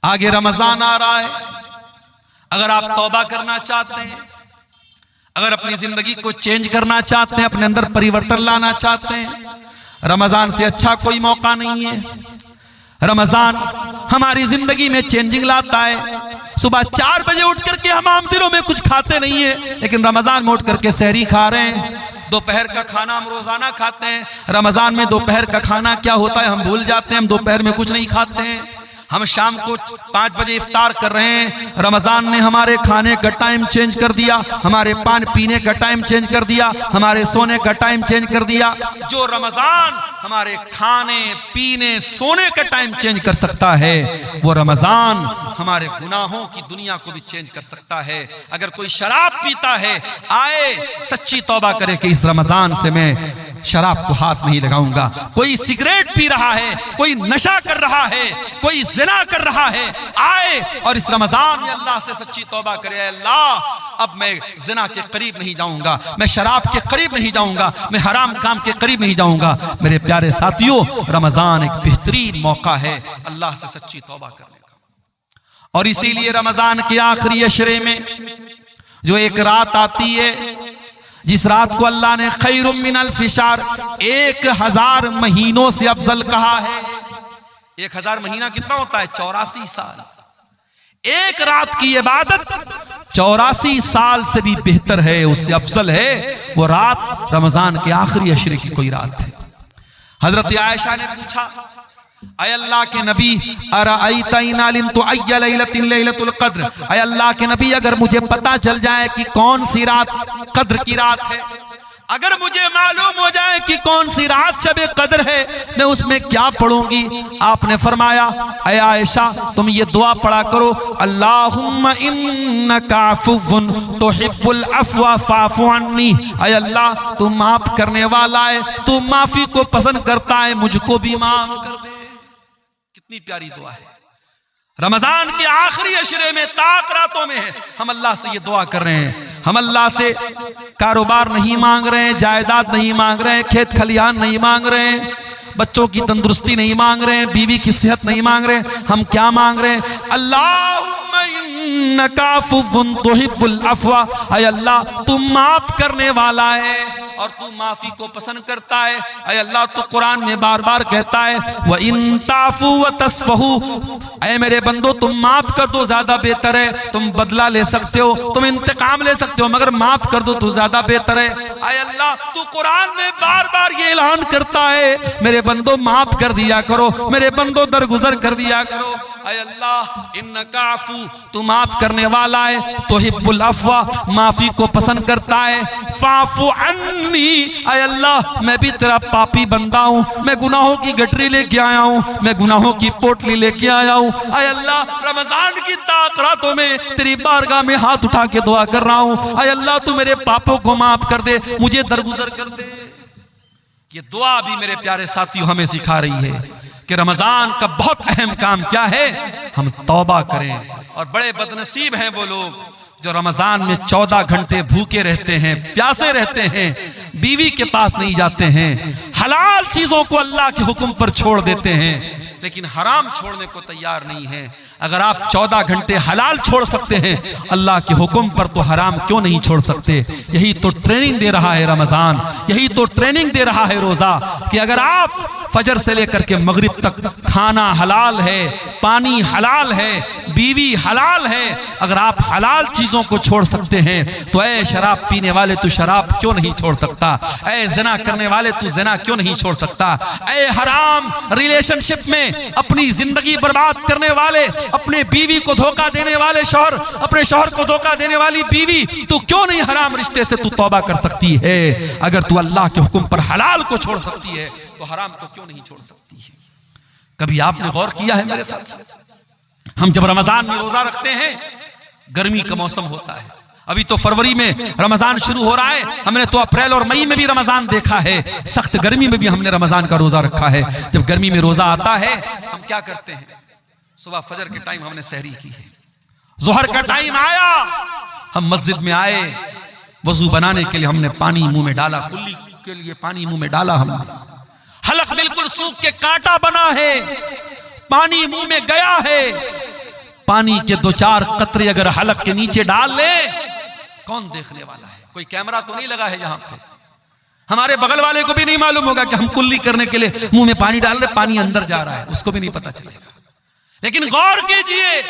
आगे रमजान आ रहा है। अगर आप तौबा करना चाहते हैं, अगर अपनी जिंदगी को चेंज करना चाहते हैं, अपने अंदर परिवर्तन लाना चाहते हैं, रमजान से अच्छा कोई मौका नहीं है। रमजान हमारी जिंदगी में चेंजिंग लाता है। सुबह 4 बजे उठ करके हम आम दिनों में कुछ खाते नहीं है, लेकिन रमजान में उठ करके सहरी खा रहे हैं। दोपहर का खाना हम रोजाना खाते हैं, रमजान में दोपहर का खाना क्या होता है हम भूल जाते हैं। हम दोपहर में कुछ नहीं खाते हैं, हम शाम को 5 बजे इफ्तार कर रहे हैं। रमजान ने हमारे खाने का टाइम चेंज कर दिया, हमारे पान पीने का टाइम चेंज कर दिया, हमारे सोने का टाइम चेंज कर दिया। जो रमजान हमारे खाने पीने सोने का टाइम चेंज कर सकता है, वो रमजान हमारे गुनाहों की दुनिया को भी चेंज कर सकता है। अगर कोई शराब पीता है, आए सच्ची तौबा करे कि इस रमजान से मैं शराब को हाथ नहीं लगाऊंगा। कोई सिगरेट पी रहा है, कोई नशा कर रहा है, कोई जिना कर रहा है, आए और इस रमजान में अल्लाह से सच्ची तौबा करे, अल्लाह अब मैं जिना के करीब नहीं जाऊंगा, मैं शराब के करीब नहीं जाऊंगा, मैं हराम काम के करीब नहीं जाऊंगा। मेरे प्यारे साथियों, रमजान एक बेहतरीन मौका है अल्लाह से सच्ची तौबा करने का। और इसीलिए रमजान के आखिरी अशरे में जो एक रात आती है, जिस रात को अल्लाह ने खैरुम मिनल फिशार 1000 महीनों से अफजल कहा है। 1000 महीना कितना होता है? 84 साल। एक रात की इबादत 84 साल से भी बेहतर है, उससे अफजल है। वो रात रमजान के आखिरी अशरे की कोई रात है। हजरत आयशा ने पूछा, अय अल्लाह के नबी, अरअयत इन अलिमतु अय्य लैलतिन लैलतुल क़द्र, अय अल्लाह के नबी अगर मुझे पता चल जाए कि कौन सी रात कद्र की रात है, अगर मुझे मालूम हो जाए कि कौन सी रात शब कद्र है, मैं उसमें क्या पढ़ूंगी? आपने फरमाया, अय आयशा तुम ये दुआ पढ़ा करो, अल्लाहुम्मा इन्नका अफ़ुव्वुन तुहिब्बुल अफ़्वा फ़अफ़ु अन्नी। अय अल्लाह तू माफ करने वाला है, तू माफी को पसंद करता है, मुझको भी माफ कर दे। कितनी प्यारी दुआ है। रमजान के आखिरी अशरे में, ताक रातों में है, हम अल्लाह से ये दुआ कर रहे हैं। हम अल्लाह से कारोबार नहीं मांग रहे हैं, जायदाद नहीं मांग रहे हैं, खेत खलिहान नहीं मांग रहे हैं, बच्चों की तंदुरुस्ती नहीं मांग रहे हैं, बीवी की सेहत नहीं मांग रहे हैं। हम क्या मांग रहे हैं? अल्लाहुम्मा इन्नका अफ़ुव्वुन तुहिब्बुल अफ़्वा, अय अल्लाह तू माफ करने वाला है और तू माफी को पसंद करता है। अय अल्लाह तू कुरान में बार बार कहता है, व इन ताफू व तस्फहू, अय मेरे बंदो तुम माफ कर दो ज्यादा बेहतर है। तुम बदला ले सकते हो, तुम इंतकाम ले सकते हो, मगर माफ कर दो तो ज्यादा बेहतर है। अय अल्लाह तू कुरान में बार बार ये ऐलान करता है, मेरे बंदो माफ कर दिया करो, मेरे बंदो दरगुजर कर दिया करो। अय अल्लाह इन्नका अफ़ू, तू माफ करने वाला है, तुहिब्बुल अफ़्वा, माफी को पसंद करता है, फ़अफ़ु अन्नी, अय अल्लाह मैं भी तेरा पापी बंदा हूँ, मैं गुनाहों की गठरी लेके आया हूँ, मैं गुनाहों की पोटली लेके आया हूँ। अय अल्लाह रमजान की ताक रातों में तेरी बारगाह में हाथ उठा के दुआ कर रहा हूँ, अय अल्लाह तू मेरे पापों को माफ कर दे, मुझे दरगुजर कर दे। ये दुआ भी मेरे प्यारे साथियों हमें सिखा रही है कि रमजान का बहुत अहम काम क्या है, हम तौबा करें। और बड़े बदनसीब हैं वो लोग जो रमजान में 14 घंटे भूखे रहते हैं, प्यासे रहते हैं, बीवी के पास नहीं जाते हैं, हलाल चीजों को अल्लाह के हुक्म पर छोड़ देते हैं, लेकिन हराम छोड़ने को तैयार नहीं है। अगर आप 14 घंटे हलाल छोड़ सकते हैं, अल्लाह के हुक्म पर तो हराम क्यों नहीं छोड़ सकते? यही तो ट्रेनिंग दे रहा है रमजान, यही तो ट्रेनिंग दे रहा है रोजा, कि अगर आप फजर से लेकर के मगरिब तक खाना हलाल है, पानी हलाल है, बीवी हलाल है, अगर आप हलाल चीजों को छोड़ सकते हैं, तो ऐ शराब पीने वाले तू शराब क्यों नहीं छोड़ सकता? ऐ जिना करने वाले तू जिना क्यों नहीं छोड़ सकता? ऐ हराम रिलेशनशिप में अपनी जिंदगी बर्बाद करने वाले, अपने बीवी को धोखा देने वाले शौहर, अपने शौहर को धोखा देने वाली बीवी, तू क्यों नहीं हराम रिश्ते से तू तौबा कर सकती है? अगर तू अल्लाह के हुक्म पर हलाल को छोड़ सकती है, तो हराम को क्यों नहीं छोड़ सकती है? कभी आपने गौर किया है मेरे साथ? हम जब रमजान में रोजा रखते हैं, गर्मी का मौसम होता है, अभी तो फरवरी में रमजान शुरू हो रहा है, हमने तो अप्रैल और मई में भी रमजान देखा है, सख्त गर्मी में भी हमने रमजान का रोजा रखा है। जब गर्मी में रोजा आता है, हम क्या करते हैं? सुबह फजर के टाइम हमने सहरी की है, जोहर का टाइम आया, हम मस्जिद में आए, वजू बनाने के लिए हमने पानी मुंह में डाला, कुल्ली के लिए पानी मुंह में डाला, हमने हलक बिल्कुल सूख के कांटा बना है, पानी मुंह में गया है, पानी के 2-4 कतरे अगर हलक के नीचे डाल ले, कौन देखने वाला है? कोई कैमरा तो नहीं लगा है यहां पे? हमारे बगल वाले को भी नहीं मालूम होगा कि हम कुल्ली करने के लिए मुंह में पानी डाल रहे, पानी अंदर जा रहा है, उसको भी नहीं पता चलेगा। लेकिन गौर कीजिए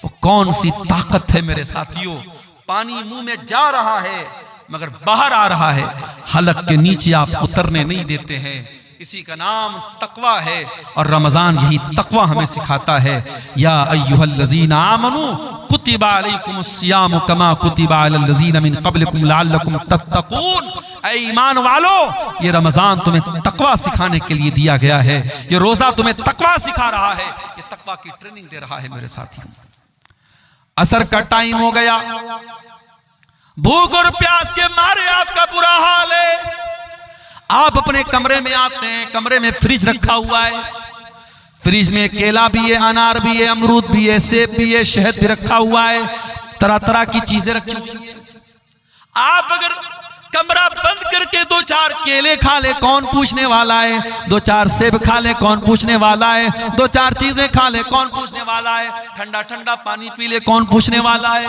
वो कौन सी ताकत है मेरे साथियों, पानी मुंह में जा रहा है मगर बाहर आ रहा है, हलक के नीचे आप उतरने नहीं देते हैं। इसी का नाम तकवा है और रमजान यही तकवा हमें सिखाता है। या अय्युहल्लज़ीना आमनू कुतिबा अलैकुमुस्सियामु कमा कुतिबा अलल्लज़ीना मिन क़ब्लिकुम लअल्लकुम तत्तक़ून। ऐ ईमान वालो, ये रमजान तुम्हें तकवा सिखाने के लिए दिया गया है। ये रोजा तुम्हें तकवा सिखा रहा है, ये तकवा की ट्रेनिंग दे रहा है मेरे साथियों। असर का टाइम हो गया, भूख और प्यास के मारे आपका बुरा हाल है। आप अपने कमरे में आते हैं, कमरे में फ्रिज रखा हुआ है, फ्रिज में केला भी है, अनार भी है, अमरूद भी है, सेब भी है, शहद भी रखा हुआ है, तरह तरह की चीजें रखी हुई है। आप अगर कमरा बंद करके 2-4 केले खा ले, कौन पूछने वाला है? 2-4 सेब खा ले, कौन पूछने वाला है? 2-4 चीजें खा ले, कौन पूछने वाला है? ठंडा ठंडा पानी पी ले, कौन पूछने वाला है?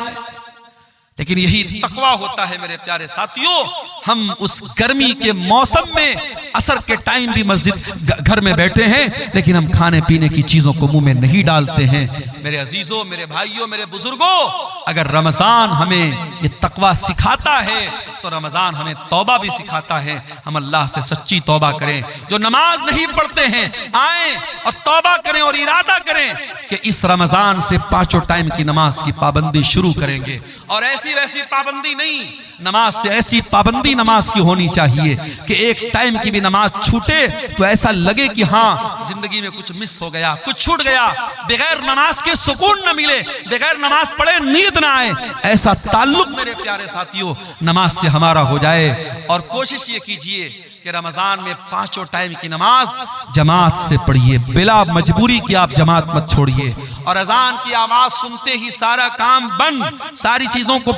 लेकिन यही तकवा होता है मेरे प्यारे साथियों। हम उस गर्मी के मौसम में असर के टाइम भी मस्जिद घर में बैठे हैं, लेकिन हम खाने पीने की चीजों को मुंह में नहीं डालते हैं। मेरे अजीजों, मेरे भाइयों, मेरे बुजुर्गों, अगर रमजान हमें ये तकवा सिखाता है तो रमजान हमें तौबा भी सिखाता है। हम अल्लाह से सच्ची तौबा करें। जो नमाज नहीं पढ़ते हैं आए और तौबा करें और इरादा करें कि इस रमजान से 5 टाइम की नमाज की पाबंदी शुरू करेंगे। और ऐसी वैसी पाबंदी नहीं, नमाज से ऐसी पाबंदी नमाज की होनी चाहिए कि एक टाइम की भी नमाज छूटे तो ऐसा लगे कि हाँ जिंदगी में कुछ मिस हो गया, कुछ छूट गया। बगैर नमाज के सुकून न मिले, बगैर नमाज पढ़े नींद ना आए, ऐसा ताल्लुक मेरे प्यारे साथियों नमाज से हमारा हो जाए। और कोशिश ये कीजिए कि रमजान में 5 टाइम की नमाज जमात से पढ़िए, बिला मजबूरी की आप जमात मत छोड़िए। और अजान की आवाज सुनते ही सारा काम बंद, सारी चीजों को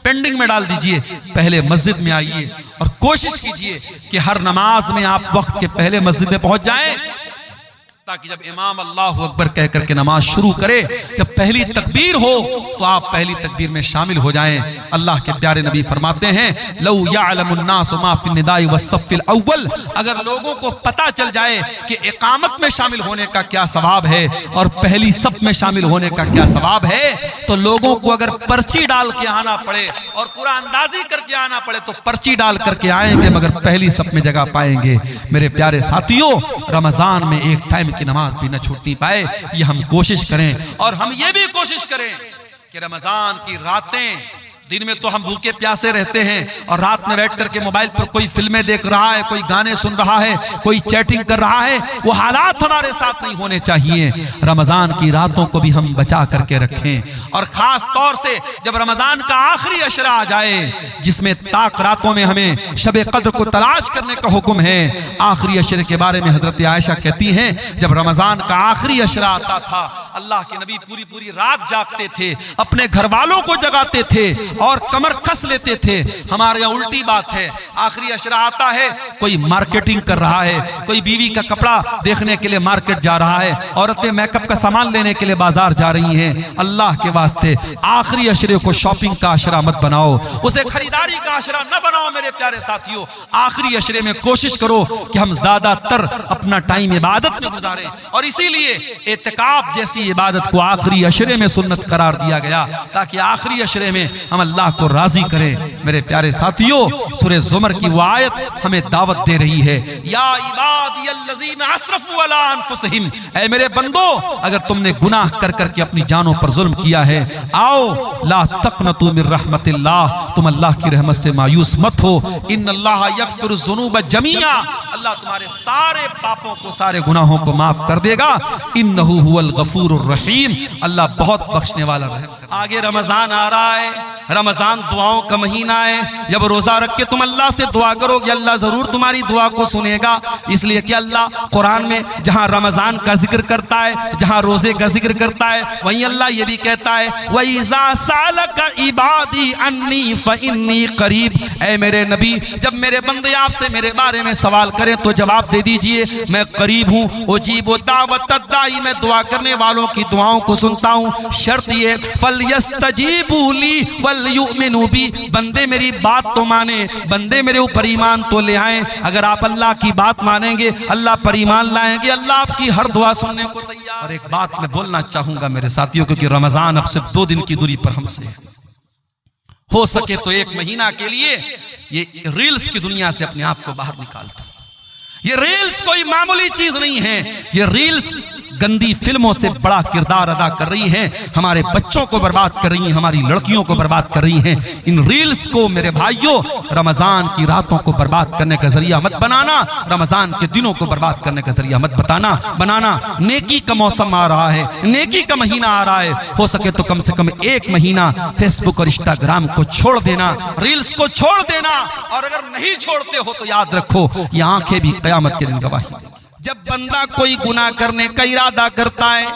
पेंडिंग में डाल दीजिए, पहले मस्जिद में आइए और कोशिश कीजिए कि हर नमाज में आप वक्त के पहले मस्जिद में पहुंच जाएं, ताकि जब इमाम अल्लाहु अकबर कह करके नमाज शुरू करे, जब पहली तकबीर हो तो आप पहली तकबीर में शामिल हो जाएं। अल्लाह के प्यारे नबी फरमाते हैं, लौ यअलमुन नासु मा फिन निदाई वस्सफ़िल अव्वल, अगर लोगों को पता चल जाए कि इकामत में शामिल होने का क्या सवाब है और पहली सफ में शामिल होने का क्या सवाब है, तो लोगों को अगर पर्ची डाल के आना पड़े और पूरा अंदाजी करके आना पड़े तो पर्ची डाल करके आएंगे, मगर पहली सफ में जगह पाएंगे। मेरे प्यारे साथियों, रमजान में एक टाइम की नमाज भी न छूटनी पाए, ये हम कोशिश करें। और हम ये भी कोशिश करें कि रमजान की रातें, दिन में तो हम भूखे प्यासे रहते हैं और रात में बैठ करके मोबाइल पर कोई फिल्में देख रहा है, कोई गाने सुन रहा है, कोई चैटिंग कर रहा है, वो हालात हमारे साथ नहीं होने चाहिए। रमजान की रातों को भी हम बचा करके रखें। और खास तौर से जब रमजान का आखिरी अशरा आ जाए, जिसमें ताक रातों में हमें शब कद्र को तलाश करने का हुक्म है। आखिरी अशरे के बारे में हजरत आयशा कहती हैं, जब रमजान का आखिरी अशरा आता था, अल्लाह के नबी पूरी पूरी रात जागते थे, अपने घर वालों को जगाते थे और कमर कस लेते थे। हमारे यहाँ उल्टी बात है, आखिरी अशरा आता है, कोई मार्केटिंग कर रहा है, कोई बीवी का कपड़ा देखने के लिए मार्केट जा रहा है, औरतें मेकअप का सामान लेने के लिए बाजार जा रही हैं। अल्लाह के वास्ते आखिरी अशरे को शॉपिंग का अशरा मत बनाओ, उसे खरीदारी का अशरा न बनाओ। मेरे प्यारे साथियों, आखिरी अशरे में कोशिश करो कि हम ज्यादातर अपना टाइम इबादत में गुजारें। और इसीलिए एतिकाफ जैसी इबादत को आखिरी अशरे में सुन्नत करार दिया गया, ताकि आखिरी अशरे में हम अल्लाह को राजी करें। मेरे प्यारे साथियों, सूरह ज़ुमर की वो आयत हमें दावत दे रही है, या इबादियल्लज़ीना अस्रफू अला अनफुसिहिम, ऐ मेरे बंदो, अगर तुमने गुनाह कर करके अपनी जानों पर जुल्म किया है, आओ ला तक़नतू मिर रहमतिल्लाह, तुम अल्लाह की रहमत से मायूस मत हो। इन्नल्लाह यग़फ़िरुज़्ज़ुनूब जमीआ, अल्लाह तुम्हारे सारे पापों को, सारे गुनाहों को माफ कर देगा। इन्नहु हुवल गफूरुर रहीम, अल्लाह बहुत बख्शने वाला रहम। आगे रमजान आ रहा है, रमजान दुआओं का महीना है। जब रोजा रख के तुम अल्लाह से दुआ करोगे, अल्लाह जरूर तुम्हारी दुआ को सुनेगा। इसलिए कि अल्लाह कुरान में जहां रमजान का जिक्र करता है, जहां रोजे का जिक्र करता है, वहीं अल्लाह ये भी कहता है वइज़ा सालका इबादी अन्नी फइन्नी करीब। ऐ मेरे नबी, जब मेरे बंदे आपसे मेरे बारे में सवाल करें तो जवाब दे दीजिए मैं करीब हूँ। उजीबु दावत दाई, मैं दुआ करने वालों की दुआओं को सुनता हूँ। शर्त ये फलयस्तजीबू ली वलयुमिनू बी, बंदे मेरी बात तो माने, बंदे मेरे ऊपर ईमान तो ले आए। अगर आप अल्लाह की बात मानेंगे, अल्लाह पर ईमान लाएंगे, अल्लाह आपकी हर दुआ सुनने को तैयार। और एक बात मैं बोलना चाहूंगा मेरे साथियों, क्योंकि रमजान अब सिर्फ 2 दिन की दूरी पर हमसे, हो सके तो 1 महीना के लिए ये रील्स की दुनिया से अपने आप को बाहर निकाल दो। ये रील्स कोई मामूली चीज नहीं है। ये रील्स गंदी फिल्मों से बड़ा किरदार अदा कर रही है, हमारे बच्चों को बर्बाद कर रही हैं, हमारी लड़कियों को बर्बाद कर रही हैं। इन रील्स को मेरे भाइयों रमजान की रातों को बर्बाद करने का जरिया मत बनाना, रमजान के दिनों को बर्बाद करने का जरिया मत बनाना। नेकी का मौसम आ रहा है, नेकी का महीना आ रहा है, हो सके तो कम से कम 1 महीना फेसबुक और इंस्टाग्राम को छोड़ देना, रील्स को छोड़ देना। और अगर नहीं छोड़ते हो तो याद रखो ये आंखें भी क़यामत के दिन गवाही। जब बंदा कोई गुनाह करने का इरादा करता है,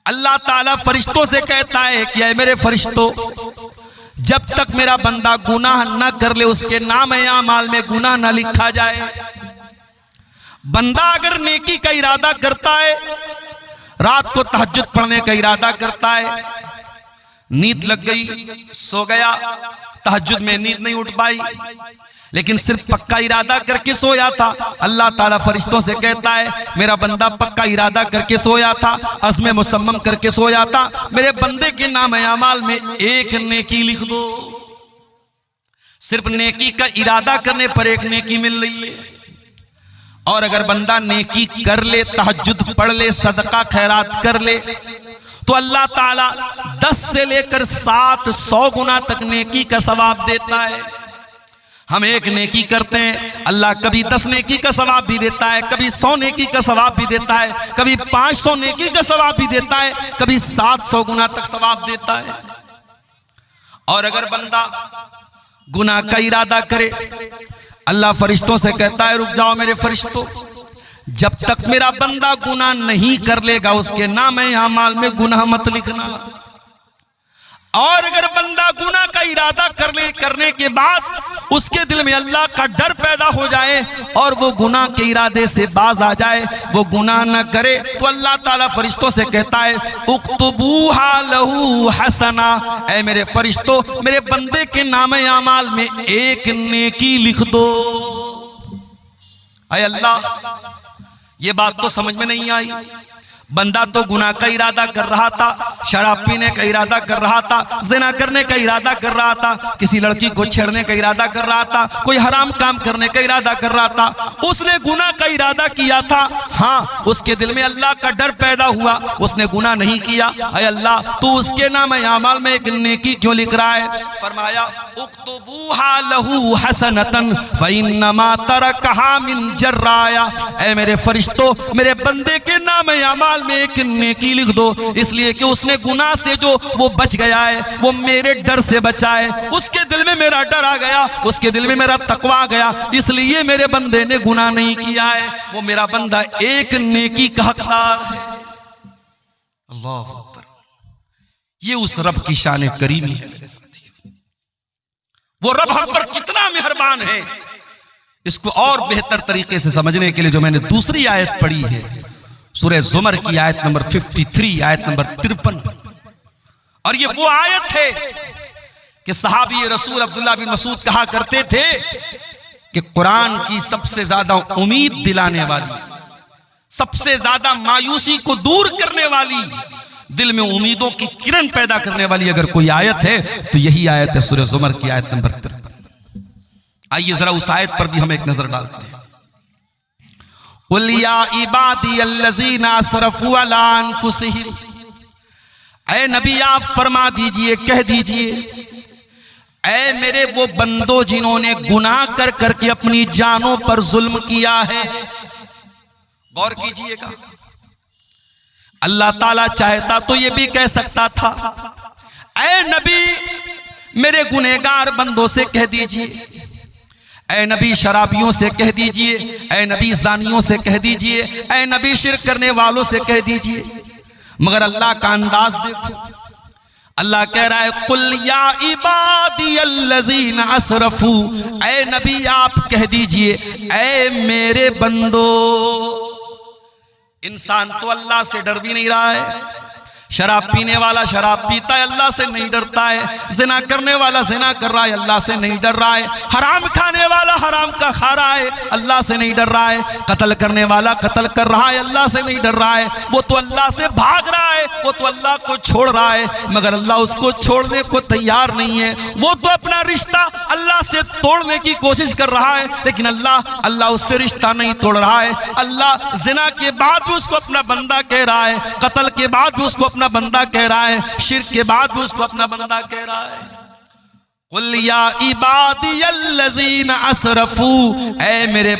अल्लाह ताला फरिश्तों से कहता है कि ऐ मेरे फरिश्तों, जब तक मेरा बंदा गुनाह न कर ले उसके नाम आमाल में गुनाह न लिखा जाए। बंदा अगर नेकी का इरादा करता है, रात को तहज्जुद पढ़ने का इरादा करता है, नींद लग गई, सो गया, तहज्जुद में नींद नहीं उठ पाई, लेकिन सिर्फ पक्का इरादा करके सोया था, अल्लाह ताला फरिश्तों से कहता है मेरा बंदा पक्का इरादा करके सोया था, अज़्म मुसम्मम करके सोया था, मेरे बंदे के नाम अमाल में 1 नेकी लिख दो। सिर्फ नेकी का इरादा करने पर 1 नेकी मिल रही है। और अगर बंदा नेकी कर ले, तहज्जुद पढ़ ले, सदका खैरात कर ले, तो अल्लाह ताला 10 से लेकर 700 गुना तक नेकी का सवाब देता है। हम 1 नेकी करते हैं, अल्लाह कभी 10 नेकी का सवाब भी देता है, कभी 100 नेकी का सवाब भी देता है, कभी 500 नेकी का सवाब भी देता है, कभी 700 गुना तक सवाब देता है। और अगर बंदा गुनाह का इरादा करे, अल्लाह फरिश्तों से कहता है रुक जाओ मेरे फरिश्तों, जब तक मेरा बंदा गुनाह नहीं कर लेगा उसके नाम आमाल में गुनाह मत लिखना। और अगर बंदा गुनाह का इरादा करने के बाद उसके दिल में अल्लाह का डर पैदा हो जाए और वो गुनाह के इरादे से बाज आ जाए, वो गुनाह न करे, तो अल्लाह ताला फरिश्तों से कहता है उक्तबूहा लहू हसना, ऐ मेरे फरिश्तों मेरे बंदे के नाम आमाल में 1 नेकी लिख दो। ऐ अल्लाह, ये बात तो समझ में नहीं आई। बंदा तो गुनाह का इरादा कर रहा था, शराब पीने का इरादा कर रहा था, ज़िना करने का इरादा कर रहा था, किसी लड़की को छेड़ने का इरादा कर रहा था, कोई हराम काम करने का इरादा कर रहा था, उसने गुनाह का इरादा किया था। हाँ, उसके दिल में अल्लाह का डर पैदा हुआ, उसने गुनाह नहीं किया। ऐ अल्लाह, तू उसके नाम आमाल में 1 नेकी क्यों लिख रहा है? फरमाया उक्तबूहा लहू हसनतन फइन्नमा तरकहा मिन जर्राया, ऐ मेरे फरिश्तों मेरे बंदे के नाम आमाल में 1 नेकी लिख दो, इसलिए कि उसने गुनाह से जो वो बच गया है, वो मेरे डर से बचा है, उसके दिल में मेरा डर आ गया, उसके दिल में मेरा तकवा आ गया, इसलिए मेरे बंदे ने गुनाह नहीं किया है, वो मेरा बंदा 1 नेकी का हकदार है। अल्लाह अकबर, ये उस रब की शान करीमी है। वो रब हम पर कितना मेहरबान है, इसको और बेहतर तरीके से समझने के लिए जो मैंने दूसरी आयत पढ़ी है, सूरह ज़ुमर की आयत नंबर 53, आयत नंबर 53, और ये वो आयत है कि सहाबी रसूल अब्दुल्लाह बिन मसूद कहा करते थे कि कुरान की सबसे ज्यादा उम्मीद दिलाने वाली, सबसे ज्यादा मायूसी को दूर करने वाली, दिल में उम्मीदों की किरण पैदा करने वाली अगर कोई आयत है तो यही आयत है, सूरह ज़ुमर की आयत नंबर 53। आइए जरा उस आयत पर भी हम एक नजर डालते हैं। कुल या इबादी अल्लज़ीना असरफू अला अनफुसिहिम, ऐ नबी आप फरमा दीजिए, कह दीजिए, ऐ मेरे वो बंदो जिन्होंने गुनाह कर करके अपनी जानों पर जुल्म किया है। गौर कीजिएगा, अल्लाह ताला चाहता तो ये भी कह सकता था, ऐ नबी मेरे गुनहगार बंदों से कह दीजिए, ऐ नबी शराबियों से कह दीजिए, ऐ नबी जानियों से कह दीजिए, ऐ नबी शिर्क करने वालों से कह दीजिए। मगर अल्लाह का अंदाज देखो, अल्लाह कह रहा है कुल या इबादियल्लज़ीना असरफू, ऐ नबी आप कह दीजिए ऐ मेरे बंदो। इंसान तो अल्लाह से डर भी नहीं रहा है, शराब पीने वाला शराब पीता है अल्लाह से नहीं डरता है, ज़िना करने वाला ज़िना कर रहा है अल्लाह से नहीं डर रहा है, हराम खाने वाला हराम का खा रहा है अल्लाह से नहीं डर रहा है, कत्ल करने वाला कत्ल कर रहा है अल्लाह से नहीं डर रहा है। वो तो अल्लाह से भाग रहा है, वो तो अल्लाह को छोड़ रहा है, मगर अल्लाह उसको छोड़ने को तैयार नहीं है। वो तो अपना रिश्ता अल्लाह से तोड़ने की कोशिश कर रहा है, लेकिन अल्लाह उससे रिश्ता नहीं तोड़ रहा है। अल्लाह ज़िना के बाद भी उसको अपना बंदा कह रहा है, कत्ल के बाद भी उसको अपना बंदा कह रहा है, शिर्क के बाद भी उसको अपना बंदा कह रहा है। कुल या इबादियल्लज़ीना असरफू, ऐ मेरे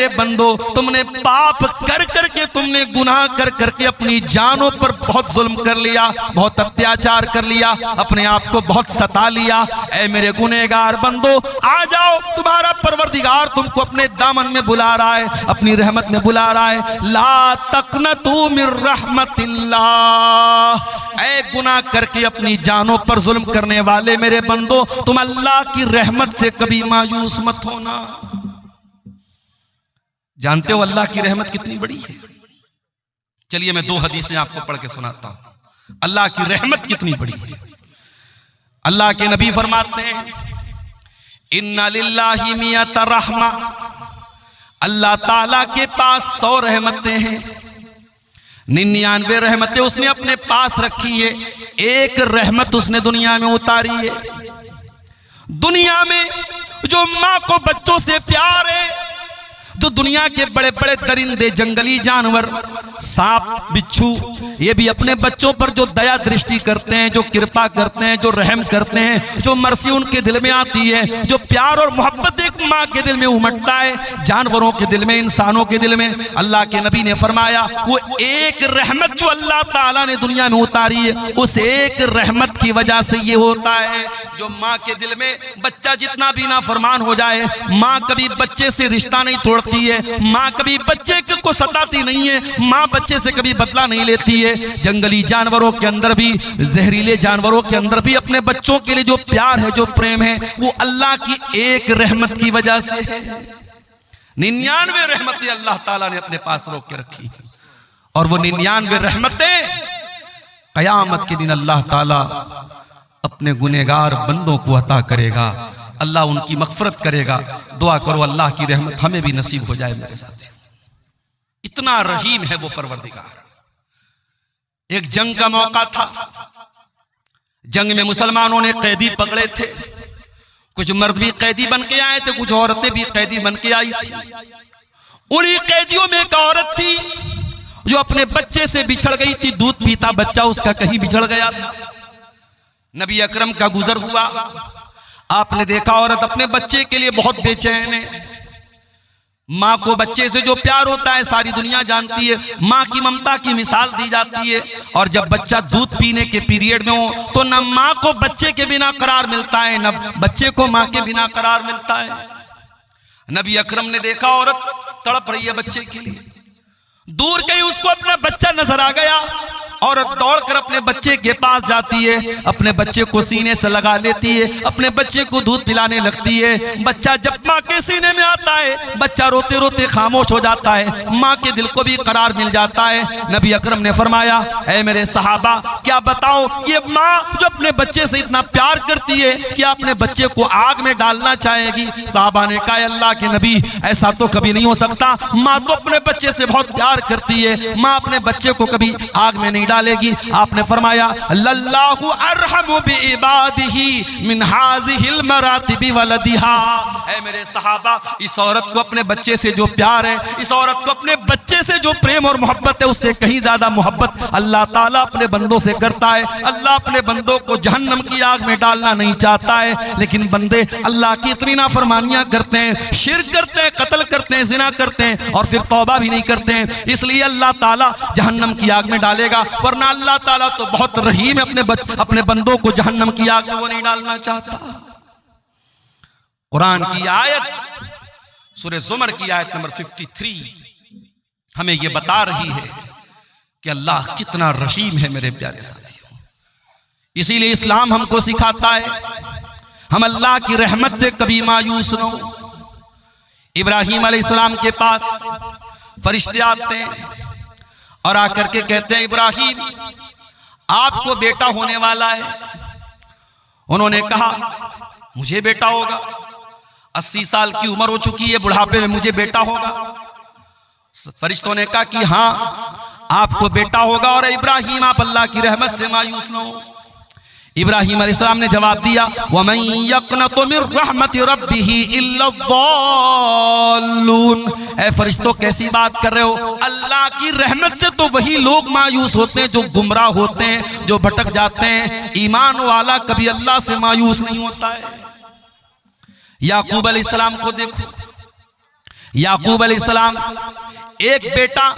बंदो तुमने पाप कर करके, तुमने गुनाह कर करके अपनी जानों पर बहुत जुल्म कर लिया, बहुत अत्याचार कर लिया, अपने आप को बहुत सता लिया। ऐ मेरे गुनहगार बंदो आ जाओ, तुम्हारा परवरदिगार तुमको अपने दामन में बुला रहा है, अपनी रहमत में बुला रहा है। ला तक़नतू मिर रहमतिल्लाह, ऐ गुनाह करके अपनी जानों पर जुल्म करने वाले मेरे बंदो तुम अल्लाह की रहमत से कभी मायूस मत होना। जानते हो अल्लाह की रहमत कितनी बड़ी है? चलिए मैं 2 हदीसें आपको पढ़ के सुनाता हूं, अल्लाह की रहमत कितनी बड़ी है। अल्लाह के नबी फरमाते हैं इन्ना लिल्लाहि मियत रहमा, अल्लाह ताला के पास 100 रहमतें हैं, 99 रहमतें उसने अपने पास रखी है, एक रहमत उसने दुनिया में उतारी है। दुनिया में जो माँ को बच्चों से प्यार है, जो दुनिया के बड़े बड़े दरिंदे जंगली जानवर सांप बिच्छू ये भी अपने बच्चों पर जो दया दृष्टि करते हैं, जो कृपा करते हैं, जो रहम करते हैं, जो मर्सी उनके दिल में आती है, जो प्यार और मोहब्बत एक माँ के दिल में उमड़ता है, जानवरों के दिल में, इंसानों के दिल में, अल्लाह के नबी ने फरमाया वो एक रहमत जो अल्लाह ताला ने दुनिया में उतारी है, उस एक रहमत की वजह से ये होता है जो माँ के दिल में बच्चा जितना भी नाफरमान हो जाए, माँ कभी बच्चे से रिश्ता नहीं तोड़ती है, माँ कभी बच्चे को सताती नहीं है, माँ बच्चे से कभी बदला नहीं लेती है। जंगली जानवरों के अंदर भी, जहरीले जानवरों के अंदर भी अपने बच्चों के लिए जो प्यार है, जो प्रेम है, वो अल्लाह की एक रहमत की वजह से है। 99 रहमतें अल्लाह ताला ने अपने पास रोक के रखी, और वो 99 रहमतें कयामत के दिन अल्लाह ताला अपने गुनहगार बंदों को अता करेगा, अल्लाह उनकी मग़फ़िरत करेगा। दुआ करो अल्लाह की रहमत हमें भी नसीब हो जाए मेरे साथियों। इतना रहीम है वो परवरदिगार। एक जंग का मौका था, जंग में मुसलमानों ने कैदी पकड़े थे, कुछ मर्द भी कैदी बन के आए थे, कुछ औरतें भी कैदी बन के आई थी। उन्हीं कैदियों में एक औरत थी जो अपने बच्चे से बिछड़ गई थी, दूध पीता बच्चा उसका कहीं बिछड़ गया था। नबी अकरम का गुजर हुआ, आपने देखा औरत अपने बच्चे के लिए बहुत बेचैन है। माँ को बच्चे से जो प्यार होता है सारी दुनिया जानती है, माँ की ममता की मिसाल दी जाती है। और जब बच्चा दूध पीने के पीरियड में हो तो न माँ को बच्चे के बिना करार मिलता है, न बच्चे को माँ के बिना करार मिलता है। नबी अकरम ने देखा औरत तड़प रही है बच्चे के लिए, दूर कहीं उसको अपना बच्चा नजर आ गया, औरत दौड़कर अपने बच्चे के पास जाती है, अपने बच्चे को सीने से लगा लेती है, अपने बच्चे को दूध पिलाने लगती है। बच्चा जब माँ के सीने में आता है, बच्चा रोते रोते खामोश हो जाता है, माँ के दिल को भी करार मिल जाता है। नबी अकरम ने फरमाया ऐ मेरे सहाबा, क्या बताओ ये माँ जो अपने बच्चे से इतना प्यार करती है, क्या अपने बच्चे को आग में डालना चाहेगी? सहाबा ने कहा अल्लाह के नबी ऐसा तो कभी नहीं हो सकता, माँ तो अपने बच्चे से बहुत प्यार करती है, माँ अपने बच्चे को कभी आग में नहीं डालेगी। आपने फरमाया लल्लाहु अरहमु बिइबादिही मिन हाज़िहिल मरातिबि वलदिहा, ऐ मेरे सहाबा, इस औरत को अपने बच्चे से जो प्यार है, इस औरत को अपने बच्चे से जो प्रेम और मोहब्बत है, उससे कहीं ज्यादा मोहब्बत अल्लाह ताला अपने बंदों से करता है। अल्लाह अपने बंदों को जहन्नम की आग में डालना नहीं चाहता है, लेकिन बंदे अल्लाह की इतनी नाफरमानियां करते हैं, शिर्क करते हैं, कत्ल करते हैं, जिना करते हैं और फिर तौबा भी नहीं करते हैं, इसलिए अल्लाह ताला जहन्नम की आग में डालेगा। वरना अल्लाह ताला तो बहुत रहीम है, अपने बंदों को जहन्नम की आग में वो नहीं डालना चाहता। कुरान की आयत सूरह ज़ुमर की आयत नंबर 53 हमें यह बता रही है कि अल्लाह कितना रहीम है मेरे प्यारे साथियों। इसीलिए इस्लाम हमको सिखाता है हम अल्लाह की रहमत से कभी मायूस न हो। इब्राहीम अलैहिस्सलाम के पास फरिश्ते आते हैं और आकर के कहते हैं, इब्राहीम आपको बेटा होने वाला है। उन्होंने कहा मुझे बेटा होगा, 80 साल की उम्र हो चुकी है, बुढ़ापे में मुझे बेटा होगा। फरिश्तों ने कहा कि हाँ आपको बेटा होगा और इब्राहीम आप अल्लाह की रहमत से मायूस न हो। इब्राहीम अलैहिस्सलाम ने जवाब दिया, वमन यक़नतु मिन रहमति रब्बिही इल्ला ज़ाल्लून। ऐ फरिश्तों कैसी बात कर रहे हो, अल्लाह की रहमत से तो वही लोग मायूस होते हैं जो गुमराह होते हैं, जो भटक जाते हैं। ईमान वाला कभी अल्लाह से मायूस नहीं होता है। याकूब अलैहिस्सलाम को देखो, याकूब अलैहिस्सलाम एक बेटा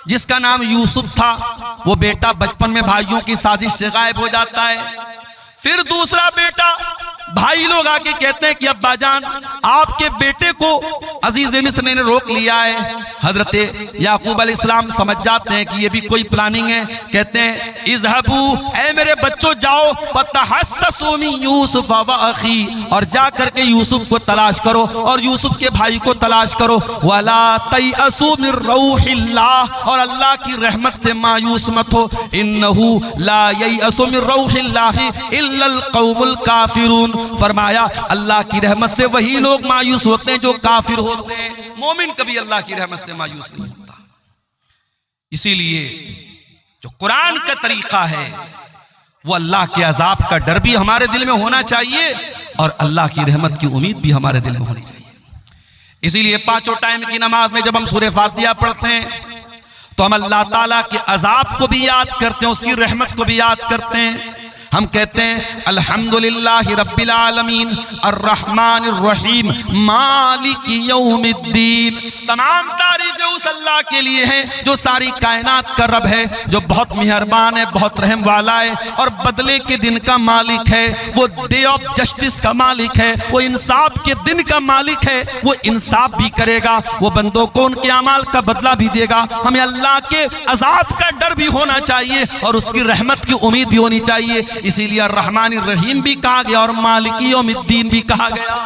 जिसका नाम यूसुफ था, वो बेटा बचपन में भाइयों की साजिश से गायब हो जाता है। फिर दूसरा बेटा, भाई लोग आके कहते हैं कि अब्बा जान आपके बेटे को अजीज मिस्र ने रोक लिया है। हजरत याकूब अलैहिस्सलाम समझ जाते हैं कि ये भी कोई प्लानिंग है। कहते हैं इज़हबू, ऐ मेरे बच्चों जाओ, फतहस्ससू मिन यूसुफ व अखी, और जा करके यूसुफ को तलाश करो और यूसुफ के भाई को तलाश करो। वला तयअसू मिन रौहिल्लाह, और अल्लाह की रहमत से मायूस मत हो। इन्नहू ला ययअसू मिन रौहिल्लाहि इल्लल कौमुल काफिरून। फरमाया अल्लाह की रहमत से वही लोग मायूस होते हैं जो काफिर होते हैं, मोमिन कभी अल्लाह की रहमत से मायूस नहीं होता। इसीलिए जो कुरान का तरीका है वो अल्लाह के अजाब का डर भी हमारे दिल में होना चाहिए और अल्लाह की रहमत की उम्मीद भी हमारे दिल में होनी चाहिए। इसीलिए पांचों टाइम की नमाज में जब हम सूरह फातिहा पढ़ते हैं तो हम अल्लाह ताला के अजाब को भी याद करते हैं, उसकी रहमत को भी याद करते हैं। हम कहते हैं अल्हम्दुलिल्लाहि रब्बिल आलमीन अर्रहमानिर रहीम मालिकी यौमिद्दीन। तमाम तारीफें उस अल्लाह के लिए हैं जो सारी कायनात का रब है, जो बहुत मेहरबान है, बहुत रहम वाला है और बदले के दिन का मालिक है। वो डे ऑफ जस्टिस का मालिक है, वो इंसाफ के दिन का मालिक है। वो इंसाफ भी करेगा, वो बंदों को उनके अमाल का बदला भी देगा। हमें अल्लाह के अजाब का डर भी होना चाहिए और उसकी रहमत की उम्मीद भी होनी चाहिए। इसीलिए रहमान रहीम भी कहा गया और मालिकी यौमिद्दीन भी कहा गया।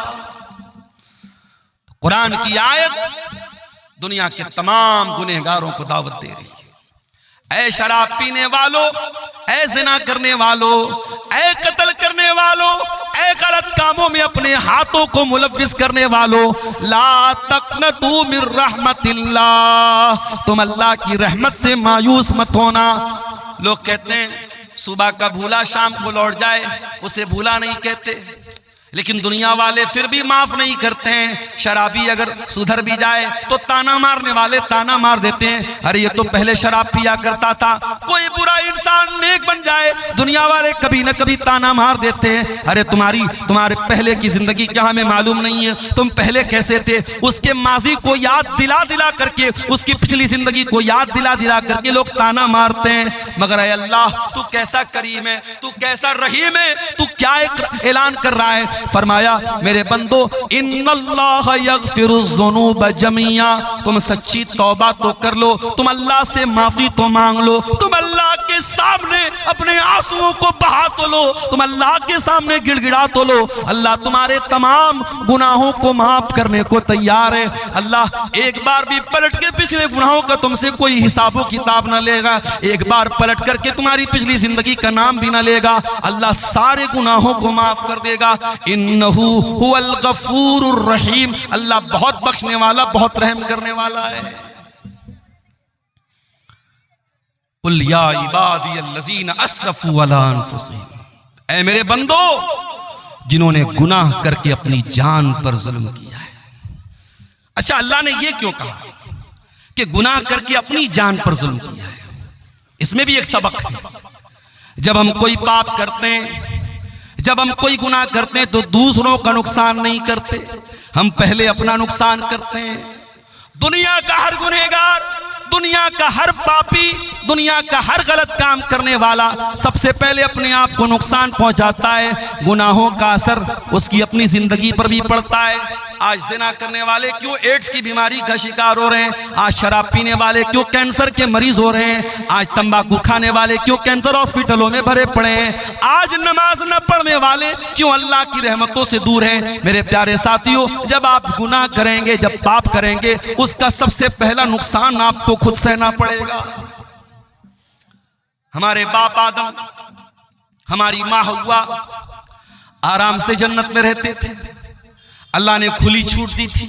कुरान की आयत दुनिया के तमाम गुनहगारों को दावत दे रही है। ऐ शराब पीने वालों, ऐ जिना करने वालों, ऐ कत्ल करने वालों, ऐ गलत कामों में अपने हाथों को मुलव्विस करने वालों, ला तक़नतू मिन रहमतिल्लाह, तुम अल्लाह की रहमत से मायूस मत होना। लोग कहते हैं सुबह का भूला शाम को लौट जाए, उसे भूला नहीं कहते, लेकिन दुनिया वाले फिर भी माफ नहीं करते हैं। शराबी अगर सुधर भी जाए तो ताना मारने वाले ताना मार देते हैं, अरे ये तो पहले शराब पिया करता था। कोई बुरा इंसान नेक बन जाए, दुनिया वाले कभी न कभी ताना मार देते हैं, अरे तुम्हारे पहले की जिंदगी क्या हमें मालूम नहीं है, तुम पहले कैसे थे। उसके माजी को याद दिला दिला करके, उसकी पिछली जिंदगी को याद दिला दिला करके लोग ताना मारते हैं। मगर ऐ अल्लाह तू कैसा करीम है, तू कैसा रहीम है, तू क्या ऐलान कर रहा है। फरमाया मेरे बंदो इन्नल्लाह यगफिरुज़्ज़ुनूब जमीआ, तुम सच्ची तौबा तो कर लो, तुम अल्लाह से माफी तो मांग लो, तुम अल्लाह के सामने अपने आंसुओं को बहा तो लो, तुम अल्लाह के सामने गिड़गिड़ा तो लो। अल्लाह तुम्हारे तमाम गुनाहों को माफ करने को तैयार है। अल्लाह एक बार भी पलट के पिछले गुनाहों का तुमसे कोई हिसाबो किताब ना लेगा, एक बार पलट करके तुम्हारी पिछली जिंदगी का नाम भी ना लेगा। अल्लाह सारे गुनाहों को माफ कर देगा। इन्नहु हुवल गफूरुर रहीम, अल्लाह बहुत बख्शने वाला, बहुत रहम करने वाला है। कुल या इबादियल्लज़ीना अस्रफू अला अनफुसिहिम, ऐ मेरे बंदो जिन्होंने गुनाह करके अपनी जान पर जुल्म किया है। अच्छा, अल्लाह ने यह क्यों कहा कि गुनाह करके अपनी जान पर जुल्म किया है? इसमें भी एक सबक है। जब हम कोई पाप करते हैं, जब हम कोई गुनाह करते हैं तो दूसरों का नुकसान नहीं करते, हम पहले अपना नुकसान करते हैं। दुनिया का हर गुनहगार, दुनिया का हर पापी, दुनिया का हर गलत काम करने वाला सबसे पहले अपने आप को नुकसान पहुंचाता है। गुनाहों का असर उसकी अपनी जिंदगी पर भी पड़ता है। आज जिना करने वाले क्यों एड्स की बीमारी का शिकार हो रहे हैं? आज शराब पीने वाले क्यों कैंसर के मरीज हो रहे हैं? आज तंबाकू खाने वाले क्यों कैंसर हॉस्पिटलों में भरे पड़े हैं? आज नमाज न पढ़ने वाले क्यों अल्लाह की रहमतों से दूर हैं? मेरे प्यारे साथियों, जब आप गुनाह करेंगे, जब पाप करेंगे, उसका सबसे पहला नुकसान आपको खुद सहना पड़ेगा। हमारे बाप आदम, हमारी माँ हव्वा आराम से जन्नत में रहते थे। अल्लाह ने खुली छूट दी थी,